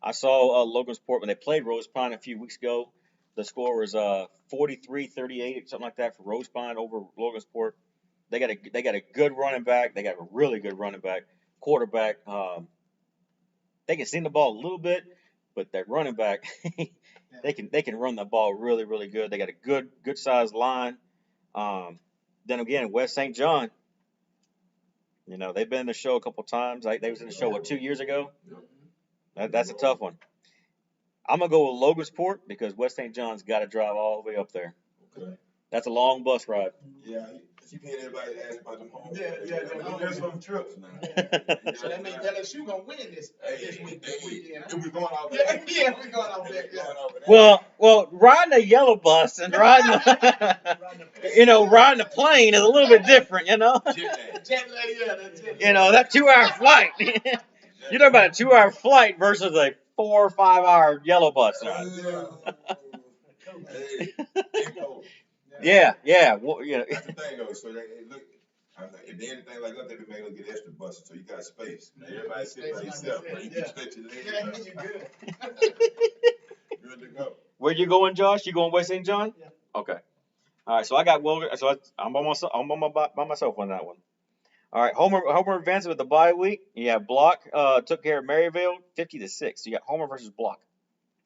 I saw Logansport when they played Rose Pine a few weeks ago. The score was 43-38, something like that for Rose Pine over Logansport. They got a good running back. They got a really good running back, quarterback. They can sing the ball a little bit, but that running back, they can run the ball really, really good. They got a good sized line. Then again, West St. John, they've been in the show a couple times. They was in the show 2 years ago. That's a tough one. I'm gonna go with Logansport because West St. John's got to drive all the way up there. Okay. That's a long bus ride. Yeah, you can't everybody ask about them home. There's some trips now. So that means LSU gonna win this weekend. And we're going out there. Yeah, we're going out there. Well, riding a yellow bus and riding a plane is a little bit different, Jet lag, yeah, that's it. That 2-hour flight. You're talking about a 2-hour flight versus a 4 or 5 hour yellow bus ride. Yeah. Well, That's the thing though. So look, if they anything like that, they be making get extra buses, so you got space. Now, everybody sit by yourself, but you can stretch your legs. Yeah, you good. Good to go. Where you going, Josh? You going West St. John? Yeah. Okay. All right. So I got Wilger. So I'm by myself on that one. All right. Homer advances with the bye week. Yeah. Block took care of Maryville 50-6. So you got Homer versus Block.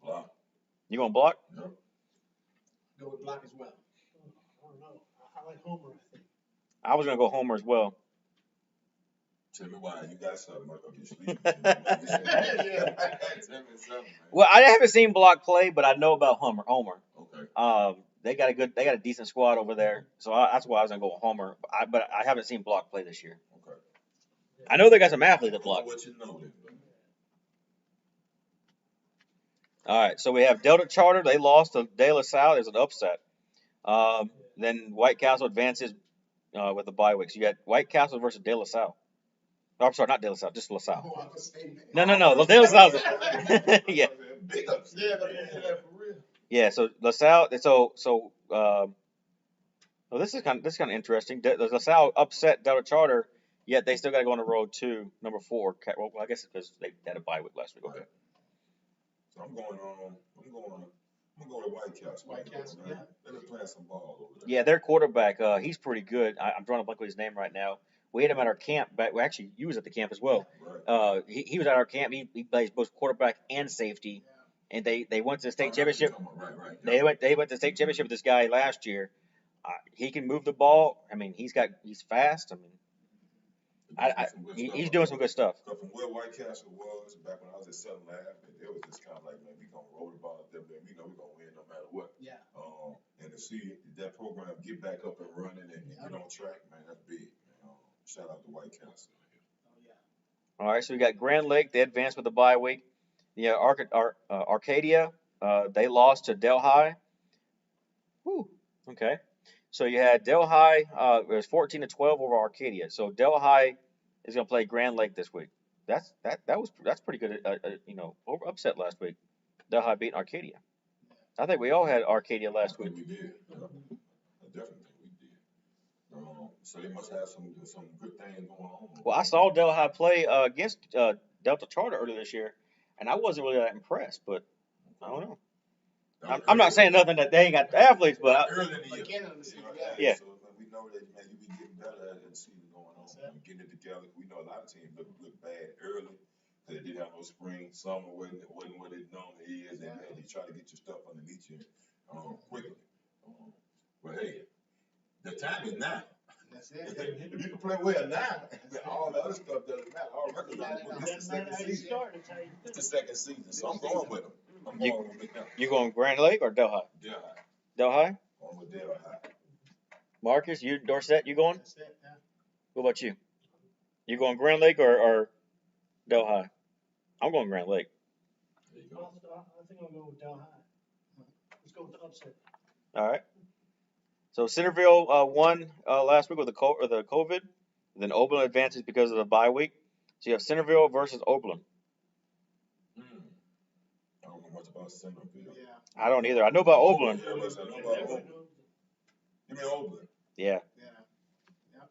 Block. You going Block? No. Go with Block as well. I don't know. I like Homer, I think. I was gonna go Homer as well. Tell me why. You got something up your sleeve. Yeah. Tell me something. Well, I haven't seen Block play, but I know about Homer. Okay. They got a decent squad over there, so that's why I was gonna go with Homer. But I haven't seen Block play this year. Okay. I know they got some athletes at Block. What you know then. All right, so we have Delta Charter. They lost to De La Salle. There's an upset. Then White Castle advances with the bye week. So you got White Castle versus De La Salle. Oh, I'm sorry, not De La Salle, just La Salle. Oh, I was saying that. No, De La Salle. Yeah. Big ups. Yeah, for real. Yeah, so La Salle. Well, this is kind of interesting. La Salle upset Delta Charter, yet they still got to go on the road to number 4. Well, I guess because they had a bye week last week. Okay. So I'm going to White Castle. White Castle, yeah. They've been playing some ball over there. Yeah, their quarterback, he's pretty good. I'm drawing a blank with his name right now. We had him at our camp back. Well, actually, you was at the camp as well. Right. He was at our camp. He plays both quarterback and safety. And they went to the state championship. Right. They went to the state championship with this guy last year. He can move the ball. I mean, he's fast. I mean, he's doing some good stuff. But from where White Castle was back when I was at Southern Lab, it was just kind of like, man, we gonna roll the ball up there, man. We know we're gonna win no matter what. Yeah. And to see that program get back up and running and get on track, man, that's big. Man. Shout out to White Castle. Oh, yeah. All right, so we got Grand Lake. They advanced with the bye week. Yeah, Arcadia. They lost to Delhi. Whew. Okay. So you had Delhi. It was 14-12 over Arcadia. So Delhi is going to play Grand Lake this week. That's pretty good. Upset last week. Delhi beat Arcadia. I think we all had Arcadia last week. We did. I definitely think we did. So they must have some good things going on. Well, I saw Delhi play against Delta Charter earlier this year, and I wasn't really that impressed. But I don't know. I'm not saying nothing that they ain't got the athletes, but early in the year. Yeah. So we know that, man, you be getting better as the season going on, and getting it together. We know a lot of teams look bad early because they didn't have no spring. Summer wasn't what it normally is, and man, you try to get your stuff underneath you quickly. But hey, the time is now. That's it. If you can play well now, all the other stuff doesn't matter. All records are this is the second season. It's the second season, so I'm going with them. I'm going with them. You going Grand Lake or Delhi? Delhi. Delhi? Going with Delhi. Marcus, you Dorset, you going? That's it, yeah. What about you? You going Grand Lake or Delhi? I'm going Grand Lake. There you I go. think I'll go with Delhi. Let's go with the upset. All right. So Centerville won last week with the COVID. Then Oberlin advances because of the bye week. So you have Centerville versus Oberlin. I don't know much about Centerville. Yeah. I don't either. I know about Oberlin. Yeah, I know about Oberlin. You mean Oberlin? Yeah. Yeah.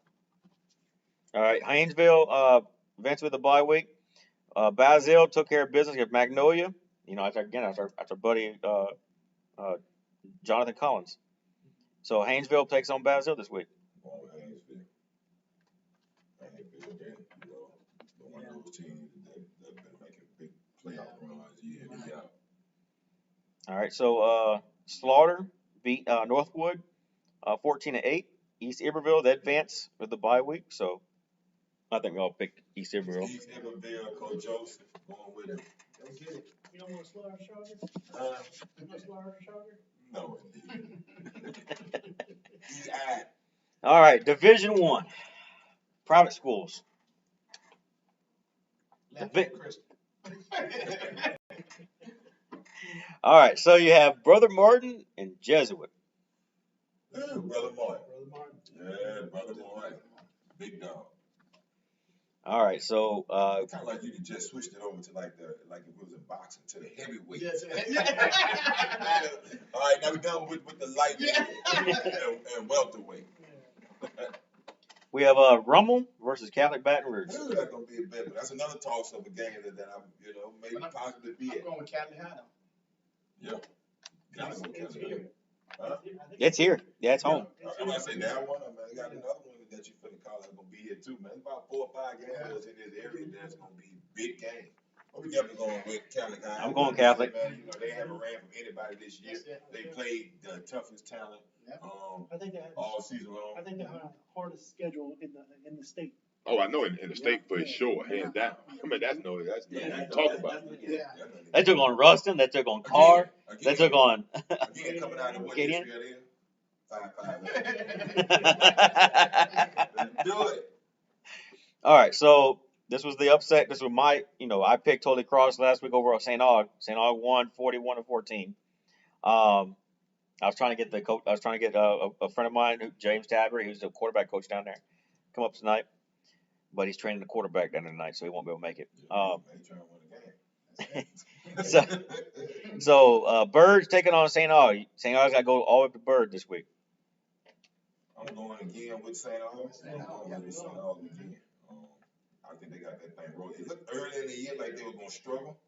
All right. Haynesville advanced with the bye week. Basil took care of business against Magnolia. You know, that's our buddy Jonathan Collins. So Haynesville takes on Basil this week. Going with Haynesville. Haynesville, they, one of those teams that been making big playoff runs year in, year out. All right. So Slaughter beat Northwood 14-8. East Iberville, they advance with the bye week. So I think we all picked East Iberville. East Iberville, Coach Joseph, going with him. Go get it. You don't want to Slaughter Sugar? You want Slaughter Sugar? No, indeed. He's at. All right. Division I. Private schools. Lafayette Christian. All right. So you have Brother Martin and Jesuit. Ooh, Brother Martin. Brother Martin. Yeah, Brother Martin. Big dog. All right. So Kind of like you could just switched it over to like if it was in boxing to the heavyweight. Yes. All right, now we're done with the lightweight and welterweight. we have Rummel versus Catholic Baton Rouge. Ooh, that's gonna be a bet, but that's another toss of a game that I maybe possibly be I'm at. going with Catholic High though. Yeah. Gotta go It's Catholic. here. Huh? It's here. Yeah, it's home. I'm gonna say that one, man. You got another one that you finna call that's gonna be here too, man. There's about 4 or 5 games in this area that's gonna be big game. But we definitely going with Catholic High. I'm going Catholic. Man, they haven't ran from anybody this year. They played the toughest talent I think they had all season long. I think they had the hardest schedule in the state. Oh, I know in the state for sure, hands down. I mean, that's nothing to talk about. Yeah. They took on Ruston. They took on Carr. They took on. Again, coming out of what Gideon. district that is? 5-5. Do it. All right. So this was the upset. This was my. I picked Holy Cross last week over St. Aug. St. Aug won 41-14. I was trying to get the coach. I was trying to get a friend of mine, James Tabry, who's the quarterback coach down there, come up tonight. But he's training the quarterback down there tonight, so he won't be able to make it. So Bird's taking on St. Aug. St. Aug's got to go all the way up to Bird this week. I'm going again with St. Aug. I'm going with St. Aug again. I think they got that thing rolling. It looked early in the year like they were going to struggle,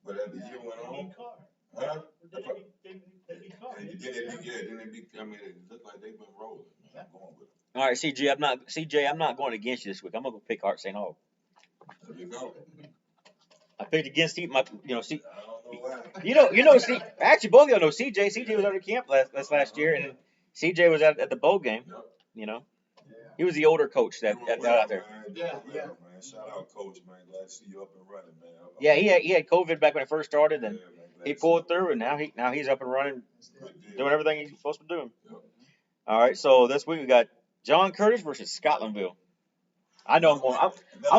but as the year went on, huh? They beat Carr. Then they beat. I mean, it looked like they've been rolling. I'm going with them. All right, CJ. I'm not going against you this week. I'm gonna go pick Art St. Aug. There you go. I picked against I don't know why. Actually, both of y'all know CJ. CJ was out of camp last year, and CJ was at the bowl game. Yep. He was the older coach that out there. Yeah. Man. Shout out, coach, man. Glad to see you up and running, man. Yeah, he had COVID back when it first started, and he pulled through, and now he's up and running, doing everything he's supposed to do. Yep. All right, so this week we got John Curtis versus Scotlandville. I know I'm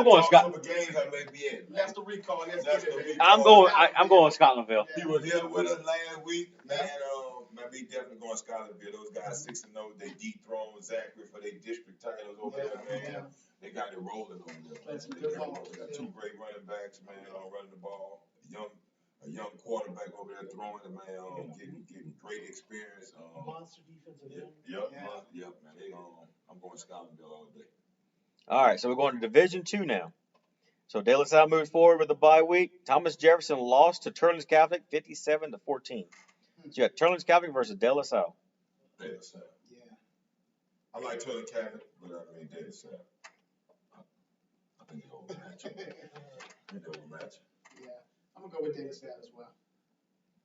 going Scotlandville. That's the recall. I'm going Scotlandville. He was here with us last week, man. We definitely going Scotlandville. Those guys 6-0. They dethroned Zachary for their district titles over there, man. They got it rolling over there. That's some good ball. They got 2 great running backs, man, running the ball. A young quarterback over there throwing it, man, getting great experience. Monster defensive end. Yep, man. I'm going Scotlandville all day. All right, so we're going to Division II now. So De La Salle moves forward with the bye week. Thomas Jefferson lost to Turlings Catholic 57-14. So you got Turlings Catholic versus De La Salle. De La Salle. Yeah. I like Tulane Catholic, but I mean, De La Salle. I think they overmatch. I think they overmatch. Yeah, I'm gonna go with De La Salle as well.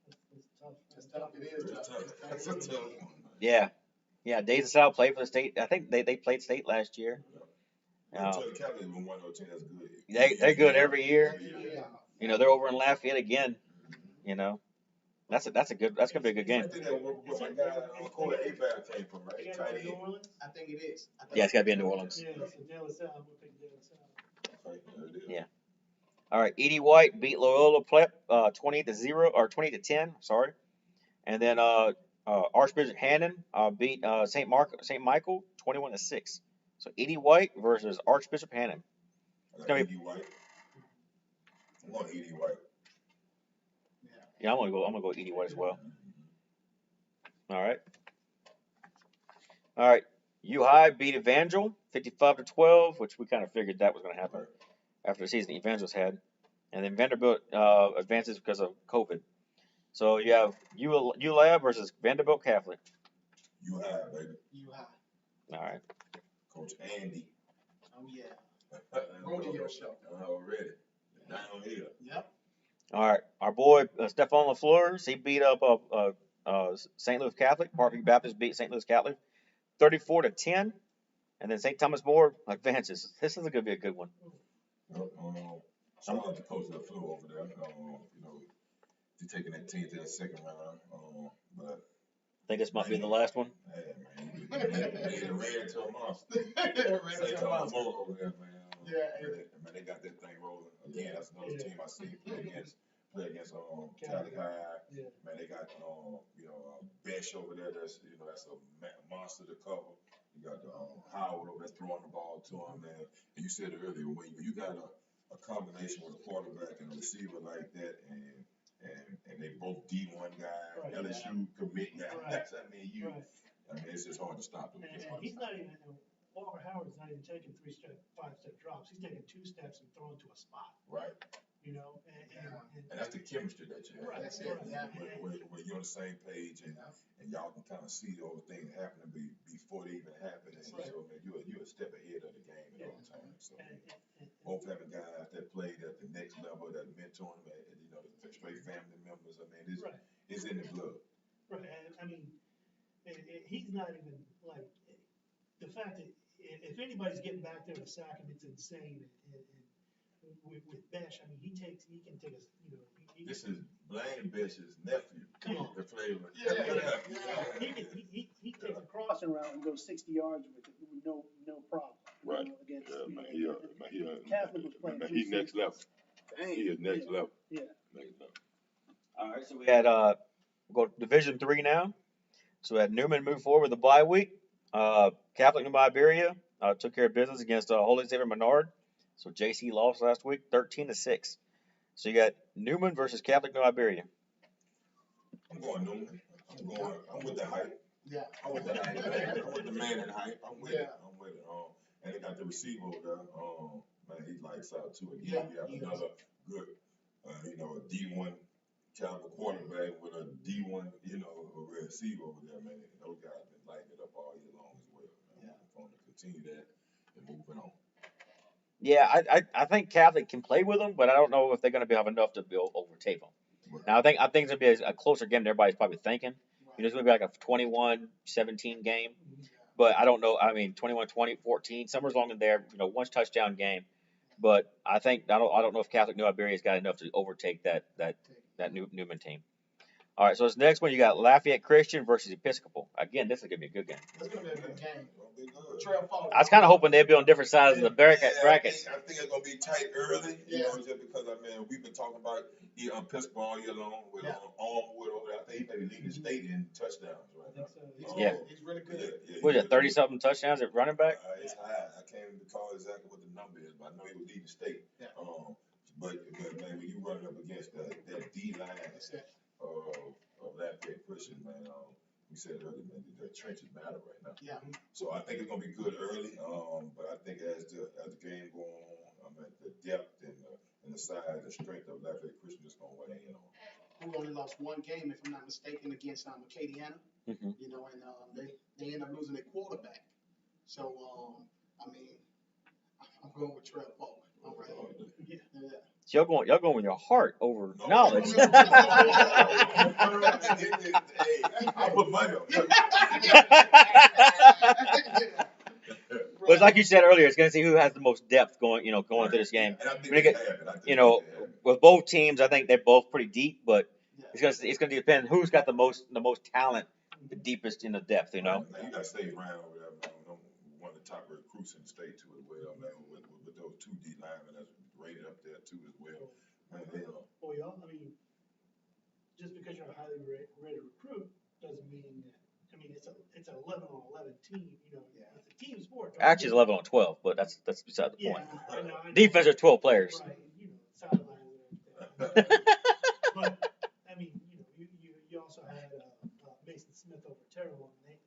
It's tough. It's tough. It is It's tough. tough. That's a tough one. Yeah. Yeah, De La Salle played for the state. I think they played state last year. Tulane Catholic has been one of those teams that's good. They're good every year. Yeah. You know, they're over in Lafayette again. You know, that's gonna be a good I game. think that where my guy Corey Abab came from, right? You got Tight New end. Orleans? I think it is. Yeah, it's gotta be in New Orleans. Yeah, so De La Salle, I'm gonna pick De La Salle. Right, there it is. Yeah. All right, Edie White beat Loyola Plep 20-0 or 20-10. Sorry, and then Archbishop Hannon beat St. Michael 21-6. So Edie White versus Archbishop Hannon. I got Edie White. I'm going Edie White. Yeah, I'm gonna go Edie White as well. All right. U High beat Evangel 55-12, which we kind of figured that was going to happen after the season the Evangels had, and then Vanderbilt advances because of COVID. So you have ULab versus Vanderbilt Catholic. You high, baby. You high. All right. Coach Andy. Oh yeah. Rodeo show. Already. Down here. Yep. All right. Our boy Stephon LaFleur, he beat up St. Louis Catholic. Parkview Baptist beat St. Louis Catholic 34-10, and then St. Thomas More advances. This is going to be a good one. Shout out to Coach LaFleur over there. He's taking that team to that second round. But I think this might be the last one. hey, man, he ran into a monster. St. Thomas More over there, man. Man, they got that thing rolling. Again, that's another team I see play against Catholic High. Yeah. Man, they got Besh over there. That's a monster to cover. You got Howard over there throwing the ball to him, man. And you said it earlier, when you got a combination with a quarterback and a receiver like that, and they both D1 guys, Right. LSU commit guys. Right. I mean, it's just hard to stop them. And he's not even, Walker Howard's not even taking 3-step, 5-step drops. He's taking 2 steps and throwing to a spot. Right. You know, And that's the chemistry that you have. Right. That's it. Yeah. Where you're on the same page and y'all can kind of see the whole thing happening before they even happen. And so, man, you're a step ahead of the game at all times. So, both having guys that played at the next level, that mentoring, man, straight family members. I mean, it's in the blood. Right. And I mean, he's not even like the fact that if anybody's getting back there to sack him, it's insane. And with Besh, I mean, he can take us. This is Blaine Besh's nephew. Come on. The flavor. He takes a crossing route and goes 60 yards with no problem. Right. Against, Catholic was playing he next level. He is next level. Yeah. Next level. All right, so we had we'll go to Division 3 now. So we had Newman move forward with the bye week. Catholic New Iberia took care of business against Holy Savior Menard. So JC lost last week, 13-6. So you got Newman versus Catholic New Iberia. I'm going Newman. I'm with the hype. Yeah. I'm with the hype. I'm with the man in hype. I'm with it. And they got the receiver over there. Man, he lights out too. Again, you have another good, a D1 caliber quarterback with a D1, receiver over there, man. Those guys have been lighting it up all year long as well. Man. I'm going to continue that and moving on. Yeah, I think Catholic can play with them, but I don't know if they're going to have enough to overtake them. Right. Now, I think it's going to be a closer game than everybody's probably thinking. Right. It's going to be like a 21-17 game. But I don't know. I mean, 21-20, 14, somewhere along in there. One touchdown game. But I don't know if Catholic New Iberia's got enough to overtake that Newman team. All right, so this next one you got Lafayette Christian versus Episcopal. Again, this is gonna be a good game. It's gonna be a good game. I was kind of hoping they'd be on different sides of the bracket. I think it's gonna be tight early. Just because we've been talking about Episcopal all year long with Armwood over there. I think he may be leading the state in touchdowns right now. He's really good. What is it, 30-something touchdowns at running back? It's high. I can't recall exactly what the number is, but I know he was leading the state. Yeah. But man, when you running up against that D line of Lafayette Christian, man, we said earlier, man, the trenches matter right now. Yeah. So I think it's gonna be good early. But I think as the game goes on, the depth and the size, the strength of Lafayette Christian is gonna weigh in on. Who only lost one game, if I'm not mistaken, against Acadiana. Mm-hmm. And they end up losing their quarterback. So, I mean, I'm going with Trey Falk. All right. Yeah. So y'all going with your heart over No, knowledge. Hey, I put money on it. But it's like you said earlier, it's going to see who has the most depth going through this game. And I think When it they get- have it. I think You know, they have it. with both teams, I think they're both pretty deep, but it's going to depend who's got the most talent, the deepest in the depth. Now, you got State Ryan over there, man. One of the top recruits in the state too as well, man. With those two D linemen that's rated up there too as well. Man, Well, y'all, I mean, just because you're a highly rated recruit doesn't mean that. I mean, it's an 11-on-11 team. You know, it's a team sport. Actually, it's 11 on 12, but that's beside the Yeah, point. I know. Defense are 12 players. Right, you know, sidelines and everything. But I mean, you also had Mason Smith over Terrell, and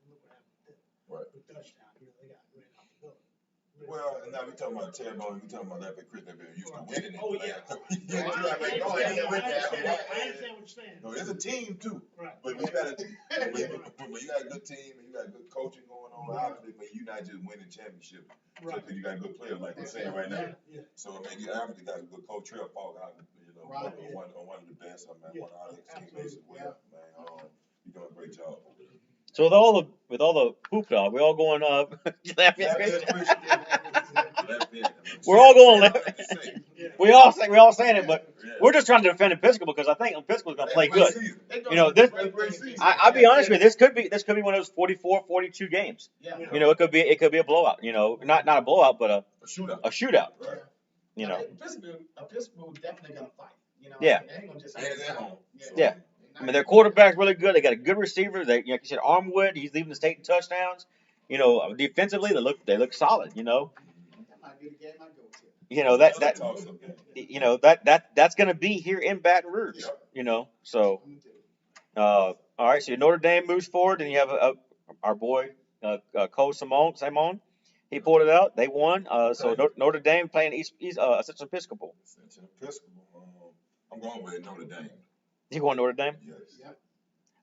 look what happened with them. Right. With touchdown, they got ran out the building. Well, and now we talking about Terrebonne, we talking about Lafayette Christian, they've been used to winning it. Oh, yeah. I understand what you're saying. No, it's a team too. Right. But when you got a good team and you got good coaching going on, obviously, but you're not just winning championships. Right. Just 'cause you got a good player like we're saying right now. Yeah. So I mean, you obviously got a good coach, Trey Falk, Right. one of the best. I mean, one of our teammates as well, man. You're doing a great job. So with all the hoopla, we all going Lafayette Christian. We're all going Lafayette. We all saying it, but we're just trying to defend Episcopal because I think Episcopal is going to play good. You know, this. I'll be honest with you. This could be one of those 44, 42 games. Yeah. You know, it could be a blowout. You know, not a blowout, but A shootout. a shootout. Right. You know. Episcopal definitely gonna fight. You know. Yeah. They ain't gonna just And it's at home. Yeah. I mean, their quarterback's really good. They got a good receiver. They, like you said, Armwood, he's leading the state in touchdowns. You know, defensively, they look solid. You know. That might be the game I go to. You know that's going to be here in Baton Rouge. Yep. You know, so all right. So Notre Dame moves forward, and you have our boy Cole Simone. He pulled it out. They won. So Notre Dame playing East Ascension Episcopal. Ascension Episcopal. I'm going with Notre Dame. You going Notre Dame? Yes. Yep.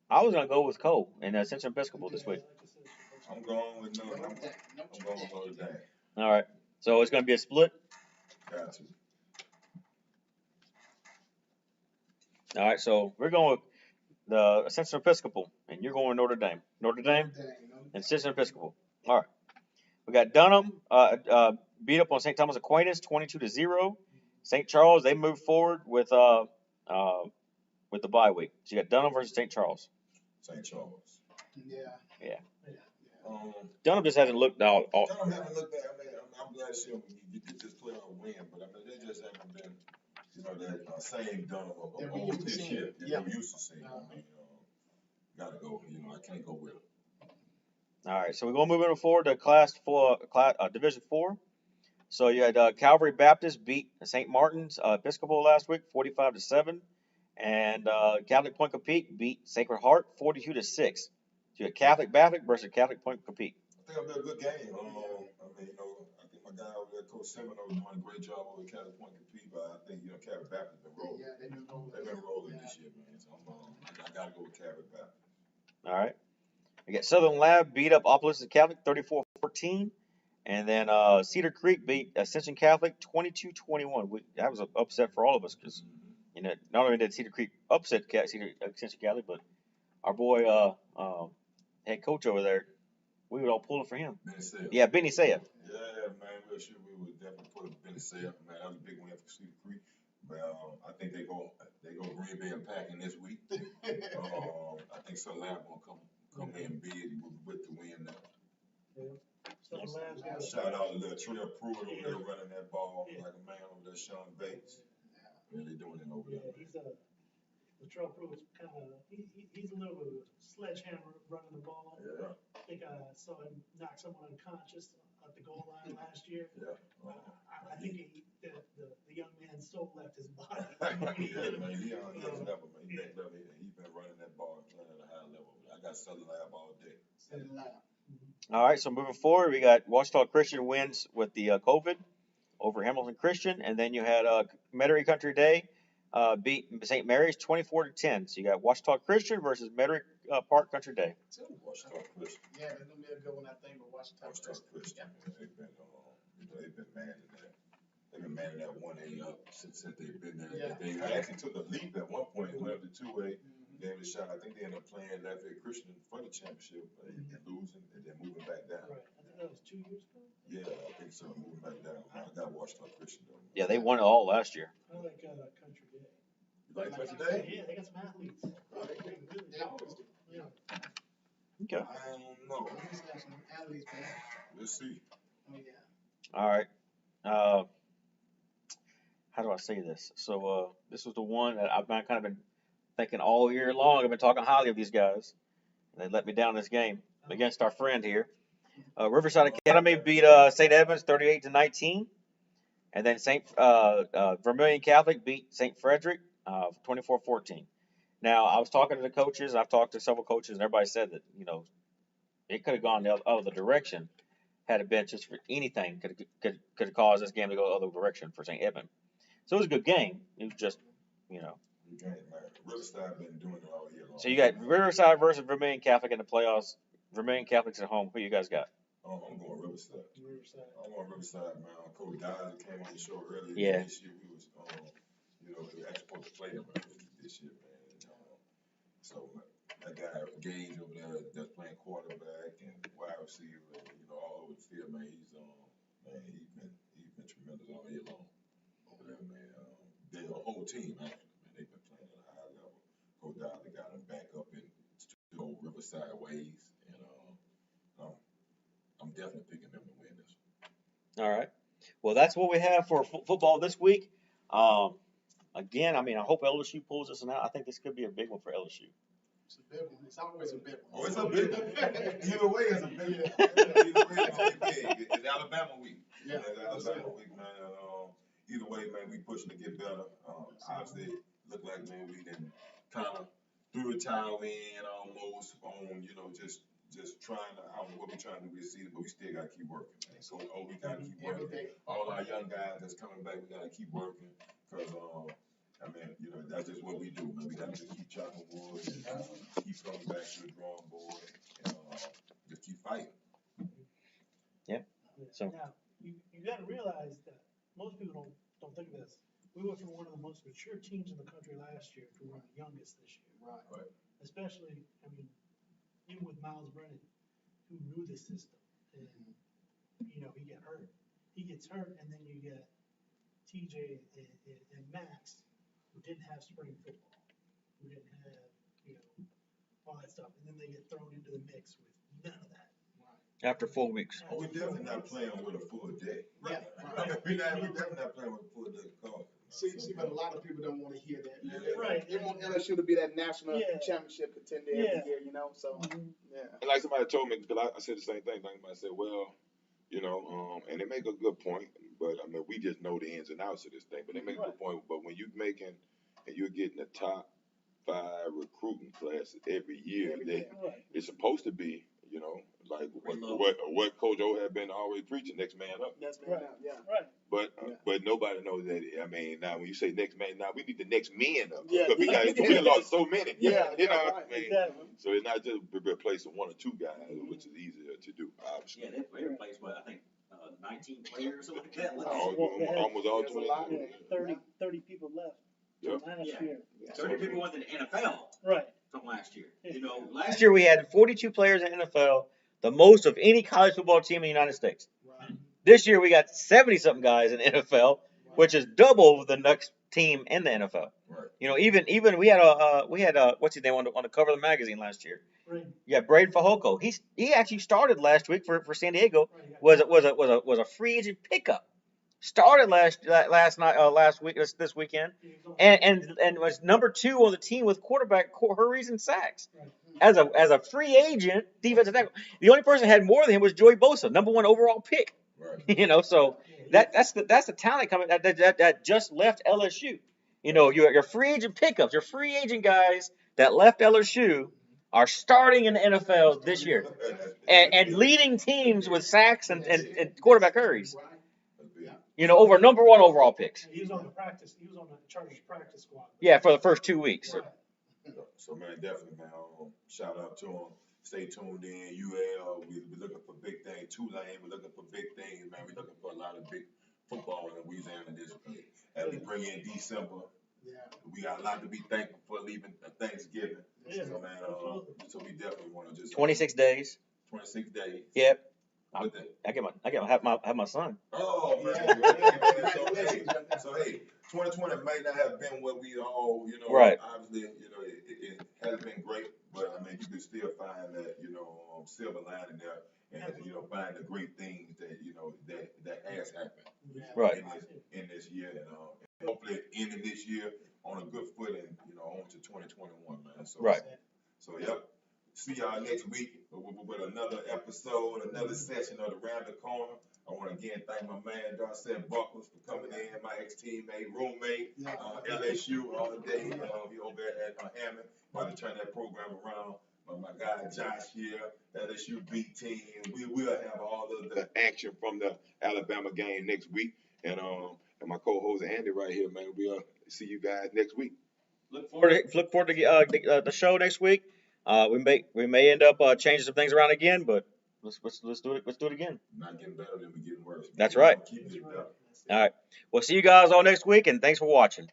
I was going to go with Cole and Ascension Episcopal this week. I'm going with Notre Dame. All right. So it's going to be a split. Got to. All right. So we're going with the Ascension Episcopal, and you're going with Notre Dame. Notre Dame and Ascension Episcopal. All right. We got Dunham beat up on St. Thomas Aquinas 22-0. St. Charles, they moved forward with the bye week. So you got Dunham versus St. Charles. St. Charles. Yeah. Dunham just hasn't looked out. Dunham haven't looked at. I mean, I'm glad to see them get this player a win, but I mean, they just haven't been, that same Dunham of old this year that we used to see. I mean, gotta go. I can't go with them. All right, so we're going to move forward to Division 4. So you had Calvary Baptist beat St. Martin's Episcopal last week, 45-7, and Catholic Point Compete beat Sacred Heart, 42-6. So you had Catholic Baptist versus Catholic Point Compete. I think it'll be a good game. I think my guy over there, Coach Semino, is doing a great job over at Catholic Point Compete, but I think Catholic Baptist has been rolling. Yeah, they've been rolling this year, man. So I gotta go with Catholic Baptist. All right. We got Southern Lab beat up Opposite Catholic 34-14. And then Cedar Creek beat Ascension Catholic 22-21. That was an upset for all of us because, not only did Cedar Creek upset Ascension Catholic, but our boy head coach over there, we would all pull it for him. Yeah, Benny Saya. Yeah, man. We would definitely put Benny Saya. Man, that was a big win for Cedar Creek. But I think they go Green Bay and packing this week. I think Southern Lab gonna come in big with the win now. Yeah. Shout out to the Trill Pruitt over there running that ball like a man over there, Sean Bates. Really doing it over there. The Trill Pruitt's he's a little bit of a sledgehammer running the ball. Yeah. I think I saw him knock someone unconscious at the goal line last year. Yeah. I think the young man's soul left his body. Yeah, man. He's next level, man. He's next level. He's been running that ball and playing at a high level. I got Southern Lab all day. All right, so moving forward, we got Washita Christian wins with the COVID over Hamilton Christian, and then you had Metairie Country Day beat St. Mary's 24-10. So you got Washita Christian versus Metairie Park Country Day. Washita Christian. Yeah, that's gonna be a good one, I think, with Washita Washita Christian. Christian. They've been manning that. They've been manning that 1A up since they've been there. Yeah. They actually took a leap at one point and went up to 2A. Gave it a shot. I think they ended up playing Lafayette Christian for the championship and losing, and then moving back down. Right. I think that was 2 years ago. Yeah, I think so. Moving back down. I got Washita Christian though. Yeah, they won it all last year. I like Country Day. You like Country Day? Yeah, they got some athletes. They always do. Yeah. Okay. I don't know. Always got some athletes, man. Let's see. Oh, yeah. All right. How do I say this? So this was the one that I've kind of been thinking all year long. I've been talking highly of these guys. They let me down this game against our friend here. Riverside Academy beat St. Edmunds 38-19, and then Vermilion Catholic beat St. Frederick 24-14. Now I was talking to the coaches. I've talked to several coaches, and everybody said that it could have gone the other direction had it been just for anything could have caused this game to go the other direction for St. Edmund. So it was a good game. It was just Riverside been doing it all year long. So you got Riverside versus Vermilion Catholic in the playoffs. Vermilion Catholic's at home. Who you guys got? I'm going Riverside. I'm going Riverside, man. Coach Dyer came on the show earlier Yeah. this year. We was, we were actually supposed to play them this year, man. So that guy Gage over there that's playing quarterback and wide receiver, all over the field, man. He's been tremendous all year long over there, man. The whole team actually, man. They've been playing at a high level. Coach Dyer got them back up in the old Riverside ways, and I'm definitely picking them to win this one. All right. Well, that's what we have for football this week. Again, I hope LSU pulls this one out. I think this could be a big one for LSU. It's a big one. It's always a big one. Oh, it's a big one. Either way, it's a big one. Either way, it's a big. It's Alabama week. Yeah. It's Alabama week, man. Either way, man, we pushing to get better. Obviously, look like, man, we done kind of threw the towel in almost on, just trying to, I don't know what we're trying to do this season, but we still got to keep working, man. So, we got to keep working. All our young guys that's coming back, we got to keep working because, that's just what we do, man. We got to just keep chopping wood and keep coming back to the drawing board and just keep fighting. Yeah. So Now, you got to realize that most people don't think of this. We went from one of the most mature teams in the country last year to one of the youngest this year. Right. Especially, even with Miles Brennan, who knew the system, and he get hurt. He gets hurt, and then you get TJ and Max, who didn't have spring football, who didn't have all that stuff, and then they get thrown into the mix with none of that. after 4 weeks. Oh, we're definitely not playing with a full day. Right. We're definitely not playing with a full day call. See, but a lot of people don't want to hear that. Yeah. Right. They want LSU to be that national championship contender every year, So, yeah. And like somebody told me, because I said the same thing. Like somebody said, well, and they make a good point, but we just know the ins and outs of this thing. But they make a good point. But when you're making and you're getting the top 5 recruiting classes every year, it's supposed to be, like what Coach O had been always preaching, next man up. Next man up, yeah. Right. But nobody knows that. Now when you say next man, now we need the next men up. Yeah, Because we lost so many. Yeah, you know right, what I mean? Exactly. So it's not just replacing 1 or 2 guys, which is easier to do, obviously. Yeah, they replaced, I think, 19 players or something like that. Almost all There's a 20. lot. 30 people left Yeah. last year. 30 people went to the NFL Right. from last year. Last year we had 42 players in the NFL, the most of any college football team in the United States. Right. This year we got 70-something guys in the NFL, which is double the next team in the NFL. Right. Even we had what's his name on the cover of the magazine last year. Right. Yeah, Braden Fajoko. He actually started last week for San Diego. Right. Was a free agent pickup. Started last week this weekend, and was number 2 on the team with quarterback hurries and sacks. Right. As a free agent defensive tackle, the only person that had more than him was Joey Bosa, number 1 overall pick. Right. So that's the talent coming that just left LSU. Your free agent pickups, your free agent guys that left LSU are starting in the NFL this year and leading teams with sacks and quarterback hurries. You know, over number 1 overall picks. He was on the Chargers practice squad. Yeah, for the first 2 weeks. Right. So man, definitely, man. Shout out to him. Stay tuned in. UL, we're looking for big things. Tulane, we're looking for big things, man. We're looking for a lot of big football in Louisiana this week. As we bring in December, we got a lot to be thankful for leaving Thanksgiving. Yeah, So man, so we definitely want to just 26 days. 26 days. Yep. With it. I get my son. Oh man. So hey, 2020 may not have been what we all, you know, Right. obviously, you know, it has been great, but I mean, you can still find that, you know, silver lining there, and you know, find the great things that you know that has happened Right. in this year, and hopefully ending this year on a good footing, you know, on to 2021, man. So Right. So yep. See y'all next week with another episode, another session of the Randall Corner. I want to again thank my man Darcet Buckles for coming in, my ex-teammate, roommate, LSU all day. We over at Hammond, about to turn that program around. My guy Josh here, LSU B team. We will have all of the action from the Alabama game next week, and my co-host Andy right here, man. We'll see you guys next week. Look forward to the show next week. We may end up changing some things around again, but let's do it. Let's do it again. Not getting better than we getting worse. That's right. Keep getting better. All right. We'll see you guys all next week, and thanks for watching.